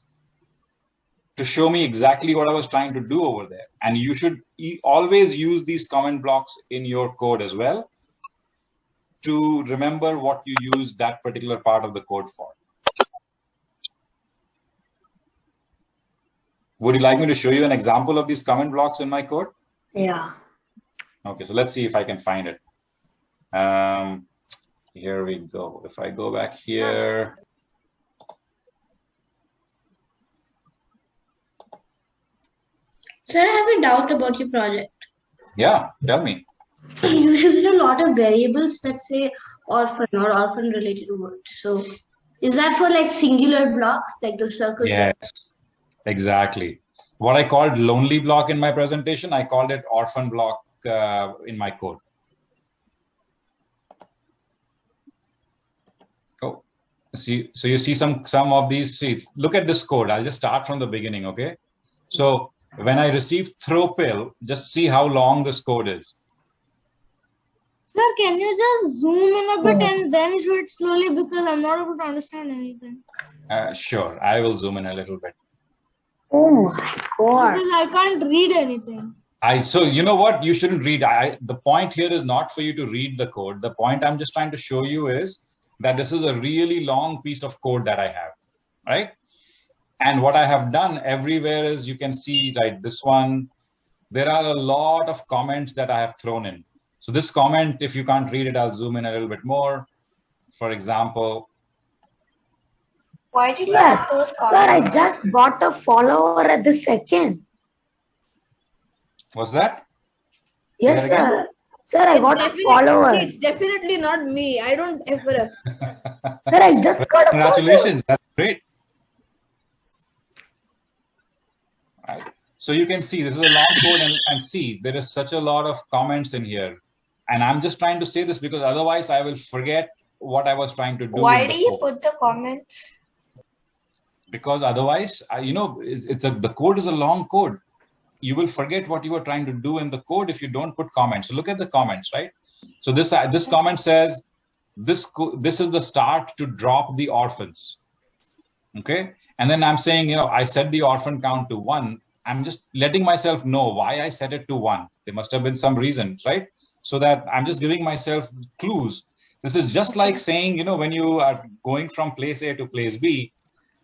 to show me exactly what I was trying to do over there. And you should always use these comment blocks in your code as well to remember what you use that particular part of the code for. Would you like me to show you an example of these comment blocks in my code? Yeah. Okay, so let's see if I can find it. Here we go. If I go back here. Sir, I have a doubt about your project. Yeah, tell me. You should get a lot of variables that say orphan or orphan related words. So is that for like singular blocks, like the circle? Yeah, exactly. What I called lonely block in my presentation, I called it orphan block in my code. Oh, see, so you see some of these sheets. Look at this code. I'll just start from the beginning, okay? So when I receive throw pill, just see how long this code is. Sir, can you just zoom in a bit and then show it slowly because I'm not able to understand anything. Sure, I will zoom in a little bit. Oh my god. Because I can't read anything. So you know what? You shouldn't read. The point here is not for you to read the code. The point I'm just trying to show you is that this is a really long piece of code that I have, right? And what I have done everywhere is you can see, right, this one, there are a lot of comments that I have thrown in. So this comment, if you can't read it, I'll zoom in a little bit more. For example. Why did you add those comments? Sir, I just bought a follower at the second. What's that? Yes, sir. Sir, I got a follower. It's definitely not me. I don't ever. Sir, I just got a Congratulations. That's great. Right. So you can see this is a long code and see there is such a lot of comments in here. And I'm just trying to say this because otherwise I will forget what I was trying to do. Why do you put the comments? Because otherwise, the code is a long code. You will forget what you were trying to do in the code if you don't put comments. So look at the comments, right? So this comment says, this is the start to drop the orphans. Okay. And then I'm saying, I set the orphan count to 1. I'm just letting myself know why I set it to 1. There must have been some reason, right? So that I'm just giving myself clues. This is just like saying, when you are going from place A to place B,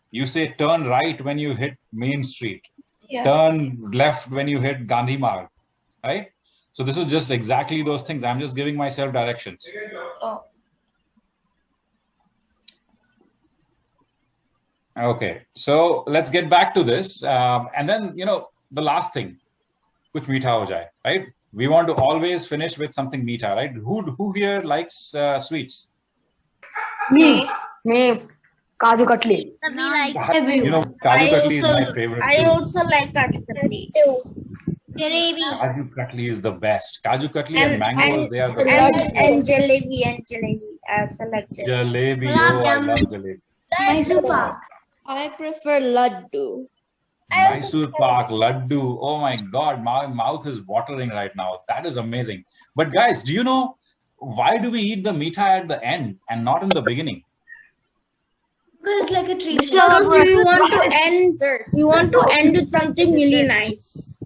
you say turn right when you hit Main Street. Yeah. Turn left when you hit Gandhi Marg, right? So this is just exactly those things. I'm just giving myself directions. Oh. Okay, so let's get back to this. And then, the last thing, kuch meetha ho jaye, right? We want to always finish with something meetha, right? Who here likes sweets? Me. Kaju Katli. Kaju Katli is my favorite. I also like Kaju Katli. Jalebi. Kaju Katli is the best. Kaju Katli and mangoes, they are the best. And jalebi. I also like jalebi. Jalebi, I love jalebi. Mysore Pak. I prefer laddu. Mysore Pak, laddu. Oh my God, my mouth is watering right now. That is amazing. But guys, do you know why do we eat the meetha at the end and not in the beginning? Because it's like a treat. Because we want to end with something really nice.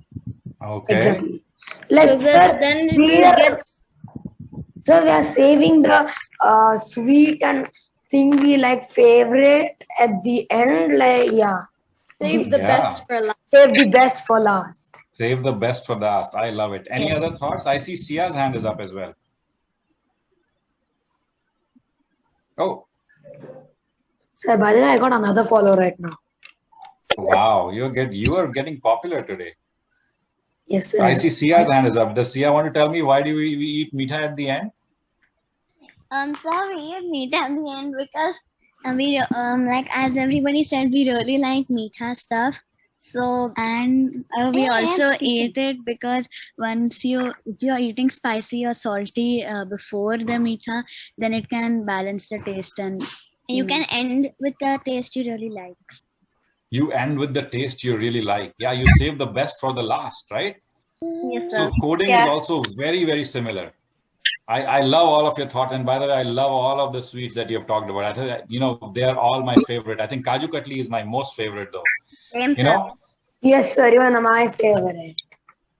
Okay. Exactly. So then it gets. So we are saving the sweet and thing we like favorite at the end. Save the best for last. Save the best for last. Save the best for last. I love it. Any other thoughts? I see Sia's hand is up as well. Oh. Sir, by the way, I got another follower right now. Wow, you are getting popular today. Yes, sir. I see Sia's hand is up. Does Sia want to tell me why do we eat meetha at the end? So we eat meetha at the end because we as everybody said, we really like meetha stuff. So we also eat it because if you're eating spicy or salty before the meetha, then it can balance the taste and you can end with the taste you really like. You end with the taste you really like. Yeah, you save the best for the last, right? Yes, sir. So coding is also very, very similar. I love all of your thoughts. And by the way, I love all of the sweets that you have talked about. I think, they are all my favorite. I think Kaju Katli is my most favorite though. Yes, sir. You are my favorite.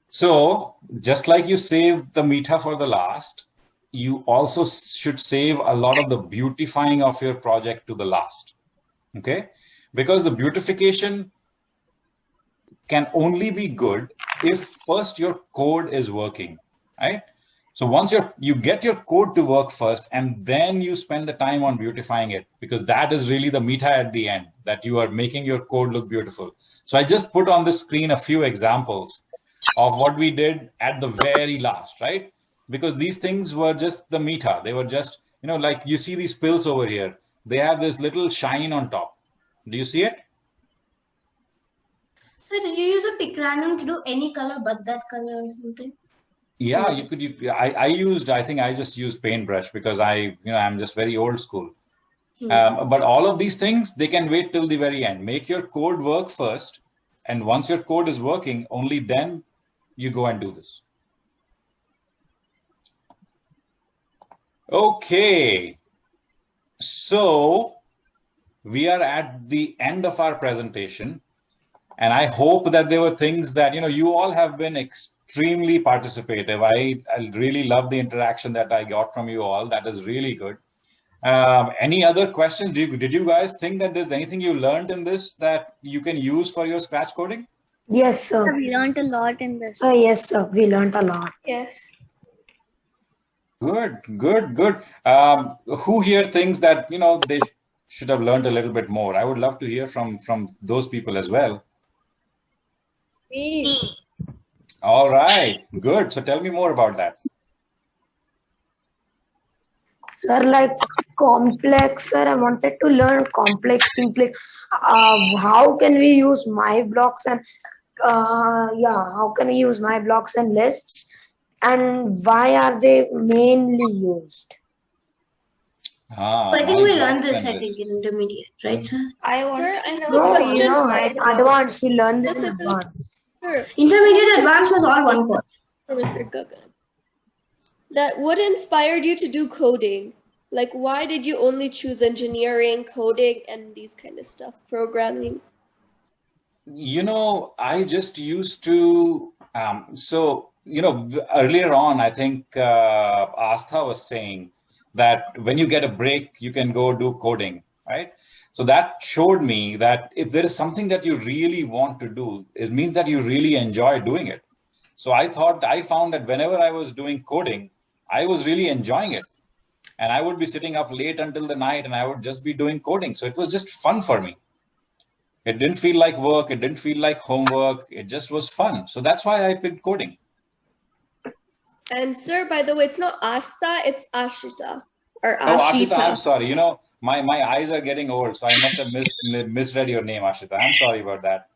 So just like you saved the meetha for the last, you also should save a lot of the beautifying of your project to the last. Okay? Because the beautification can only be good if first your code is working, right? So once you get your code to work first, and then you spend the time on beautifying it, because that is really the meetha at the end, that you are making your code look beautiful. So I just put on the screen a few examples of what we did at the very last, right? Because these things were just the meetha. They were just, like you see these pills over here. They have this little shine on top. Do you see it? So did you use a pick random to do any color but that color or something? Yeah, you could. I think I just used paintbrush because I'm just very old school. But all of these things, they can wait till the very end. Make your code work first. And once your code is working, only then you go and do this. Okay. So we are at the end of our presentation. And I hope that there were things that, you all have been extremely participative. I really love the interaction that I got from you all. That is really good. Any other questions? Did you guys think that there's anything you learned in this that you can use for your Scratch coding? Yes, sir. We learned a lot in this. Yes, sir. We learned a lot. Yes. Good. Who here thinks that, they should have learned a little bit more? I would love to hear from those people as well. Me. All right, good. So tell me more about that. Sir, like complex, sir, I wanted to learn complex things like how can we use my blocks and how can we use my blocks and lists, and why are they mainly used? I think we learned this, I think, in intermediate, right, sir? I want Sir, I have a No, question. advanced. We learned this in advanced. Sure. Intermediate advanced was all one course. For Mr. Gagan. That what inspired you to do coding? Like, why did you only choose engineering, coding, and these kind of stuff, programming? I just used to, earlier on, I think Astha was saying that when you get a break, you can go do coding, right? So that showed me that if there is something that you really want to do, it means that you really enjoy doing it. So I found that whenever I was doing coding, I was really enjoying it. And I would be sitting up late until the night and I would just be doing coding. So it was just fun for me. It didn't feel like work. It didn't feel like homework. It just was fun. So that's why I picked coding. And sir, by the way, it's not Asta, it's Ashita. Or Oh, Ashita. Ashita, I'm sorry. My eyes are getting old, so I must have misread your name, Ashita. I'm sorry about that.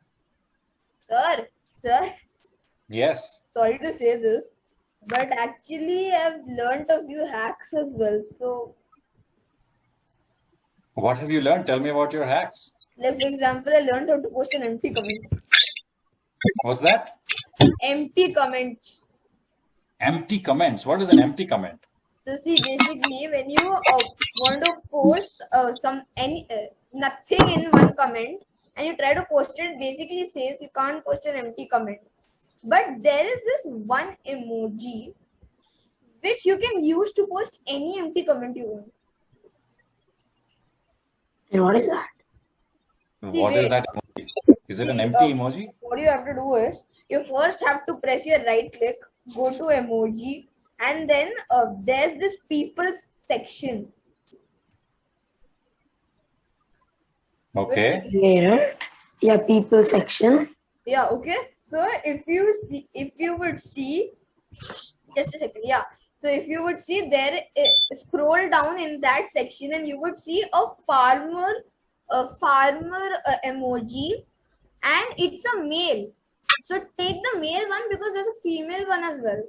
Sir, Yes. sorry to say this, but actually I've learned a few hacks as well. So, What have you learned? Tell me about your hacks. like for example, I learned how to post an empty comment. What's that? Empty comment. Empty comments. What is an empty comment? So see, basically, when you want to post nothing in one comment, and you try to post it, basically says you can't post an empty comment. But there is this one emoji which you can use to post any empty comment you want. And what is that? What is that emoji? Is it an empty emoji? What you have to do is, you first have to press your right click, go to emoji, and then there's this people's section. Okay. Yeah, people section. Yeah, okay. So if you would see, just a second, yeah. So if you would see there, scroll down in that section, and you would see a farmer emoji, and it's a male. So take the male one because there's a female one as well.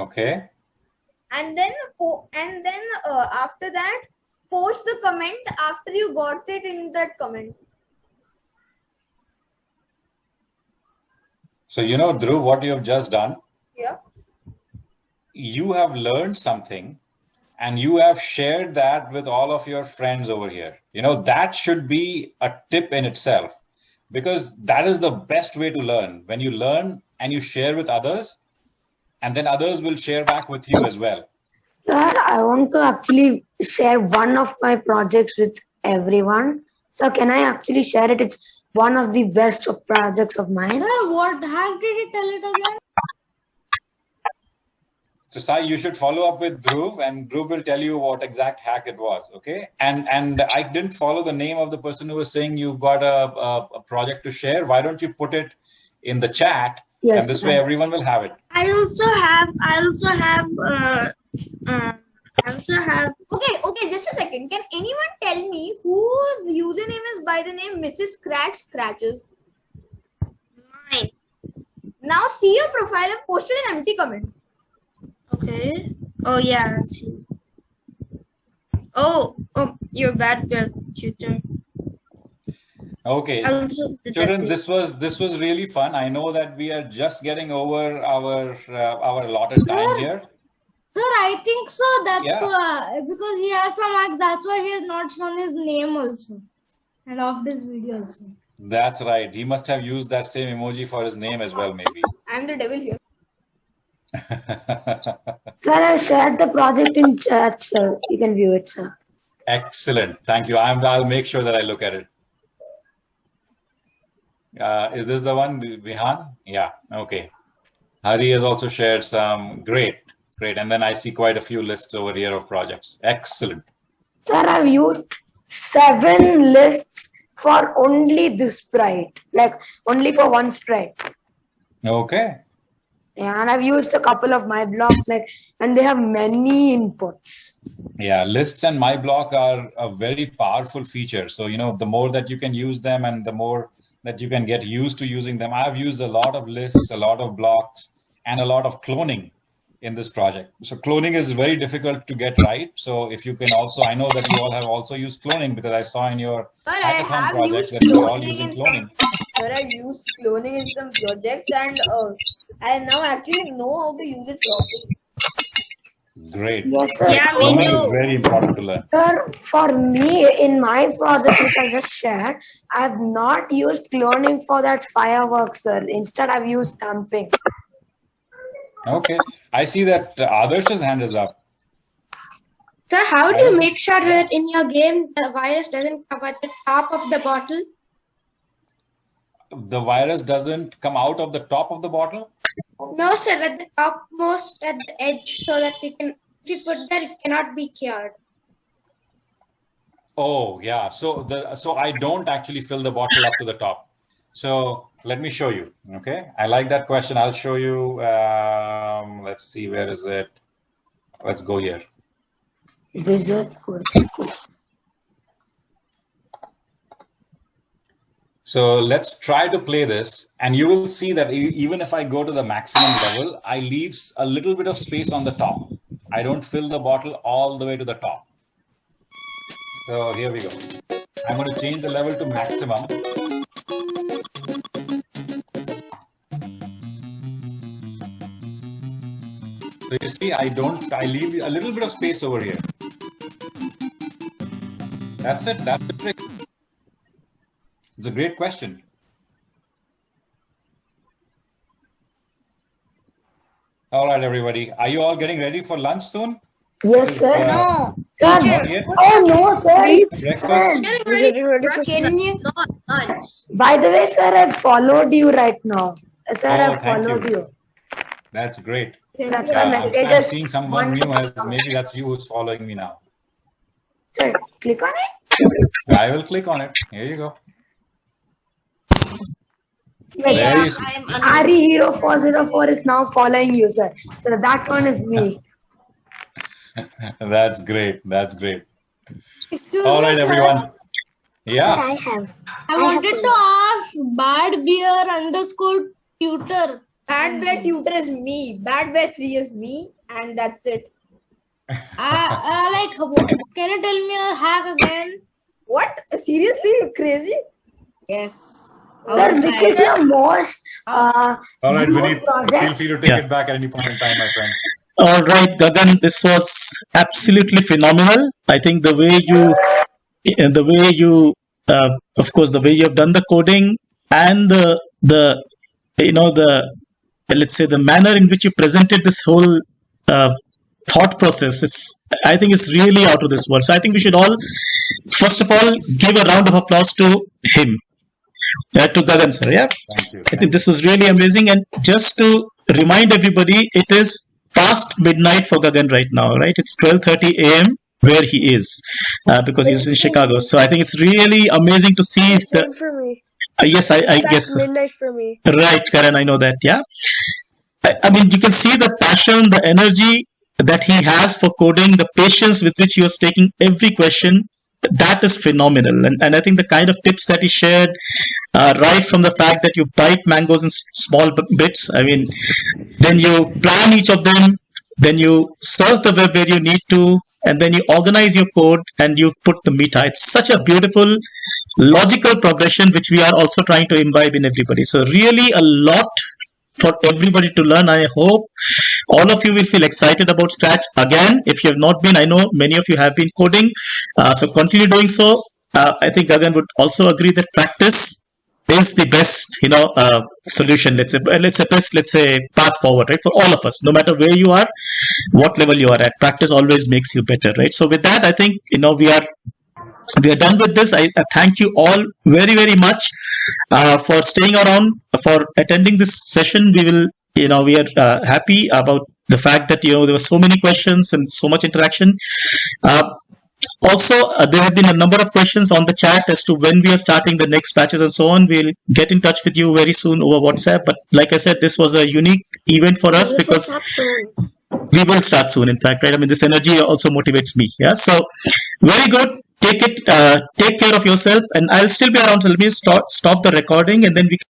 Okay. And then after that, post the comment after you got it in that comment. So Dhruv, what you have just done, Yeah. you have learned something and you have shared that with all of your friends over here. That should be a tip in itself, because that is the best way to learn. When you learn and you share with others, and then others will share back with you as well. Sir, I want to actually share one of my projects with everyone. So can I actually share it? It's one of the best of projects of mine. Sir, what hack did you tell it again? So Sai, you should follow up with Dhruv, and Dhruv will tell you what exact hack it was, okay? And I didn't follow the name of the person who was saying you've got a project to share. Why don't you put it in the chat? Yes. And this way everyone will have it. I also have. Okay, just a second. Can anyone tell me whose username is by the name Mrs. Scratch Scratches? Mine. Now see your profile and posted an empty comment. Okay. Oh yeah, I see. Oh, you're bad girl, tutor. Okay, Also did that children, thing. this was really fun. I know that we are just getting over our allotted time here. Sir, I think so. That's Yeah. because he has some mark. That's why he has not shown his name also, and of this video also. That's right. He must have used that same emoji for his name as well, maybe. I'm the devil here. Sir, I shared the project in chat, sir. You can view it, sir. Excellent. Thank you. I'll make sure that I look at it. Is this the one, Vihan? Yeah. Okay. Hari has also shared some. Great. And then I see quite a few lists over here of projects. Excellent. Sir, I've used 7 lists for only this sprite, like only for one sprite. Okay. Yeah, and I've used a couple of my blocks, and they have many inputs. Yeah, lists and my block are a very powerful feature. So, the more that you can use them and the more that you can get used to using them. I've used a lot of lists, a lot of blocks, and a lot of cloning in this project. So cloning is very difficult to get right. So if you can also, I know that you all have also used cloning because I saw in your hackathon project that you're all using cloning. Sir, I've used cloning in some projects and I now actually know how to use it properly. Great. Yes, sir. Yeah, me Cloning is too. very important to learn. Sir, for me, in my project which I just shared, I've not used cloning for that fireworks, sir. Instead, I've used stamping. Okay. I see that Adarsh's hand is up. So how do you make sure that in your game the virus doesn't cover the top of the bottle? The virus doesn't come out of the top of the bottle? No, sir, at the topmost at the edge, so that if you put that, it cannot be cured. Oh, yeah. So I don't actually fill the bottle up to the top. So let me show you. Okay. I like that question. I'll show you. Let's see. Where is it? Let's go here. Wizard. So let's try to play this. And you will see that even if I go to the maximum level, I leave a little bit of space on the top. I don't fill the bottle all the way to the top. So here we go. I'm going to change the level to maximum. So you see, I leave a little bit of space over here. That's it. That's the trick. It's a great question. All right, everybody. Are you all getting ready for lunch soon? Yes, sir. No. Sir, Not yet? oh no, sir. Breakfast? Getting ready for Not lunch. By the way, sir, I followed you right now. Sir, Oh, I thank followed you. you. That's great. That's Yeah, my I'm message. seeing someone new. Maybe that's you who's following me now. Sir, click on it. I will click on it. Here you go. Yes, There you sir. see. Ari Hero 404 is now following you, sir. So that one is me. That's great. That's great. Excuse All me, right, sir. everyone. Yeah. I wanted to ask Bad Bear _ tutor. Bad Bear Tutor is me. Bad Bear 3 is me. And that's it. Can you tell me your hack again? What? Seriously? You crazy? Yes. Sir, which is your most All right, viewed Vineet. Feel project? free to take it back at any point in time, my friend. All right, Gagan, this was absolutely phenomenal. I think the way you, of course, the way you have done the coding and let's say the manner in which you presented this whole thought process, I think it's really out of this world. So I think we should all, first of all, give a round of applause to him, to Gagan sir. Yeah, Thank you. I think this was really amazing. And just to remind everybody, it is past midnight for Gagan right now, right? It's 12:30 a.m. where he is because he's in Chicago. So I think it's really amazing to see Yes, I That's guess. midnight for me. Right, Karan, I know that. Yeah. I mean, you can see the passion, the energy that he has for coding, the patience with which he was taking every question. That is phenomenal. And I think the kind of tips that he shared, right from the fact that you bite mangoes in small bits, I mean, then you plan each of them, then you search the web where you need to, and then you organize your code and you put the meetha. It's such a beautiful, logical progression which we are also trying to imbibe in everybody. So, really, a lot for everybody to learn. I hope all of you will feel excited about Scratch again. If you have not been, I know many of you have been coding, so continue doing so. I think Gagan would also agree that practice is the best, solution. Let's say path forward, right, for all of us, no matter where you are, what level you are at. Practice always makes you better, right? So with that, I think we are done with this. I thank you all very, very much for staying around, for attending this session. We are happy about the fact that there were so many questions and so much interaction. Also, there have been a number of questions on the chat as to when we are starting the next batches and so on. We'll get in touch with you very soon over WhatsApp. But like I said, this was a unique event for us because we will start soon. In fact, right? I mean, this energy also motivates me. Yeah. So, very good. Take care of yourself, and I'll still be around. So let me stop the recording, and then we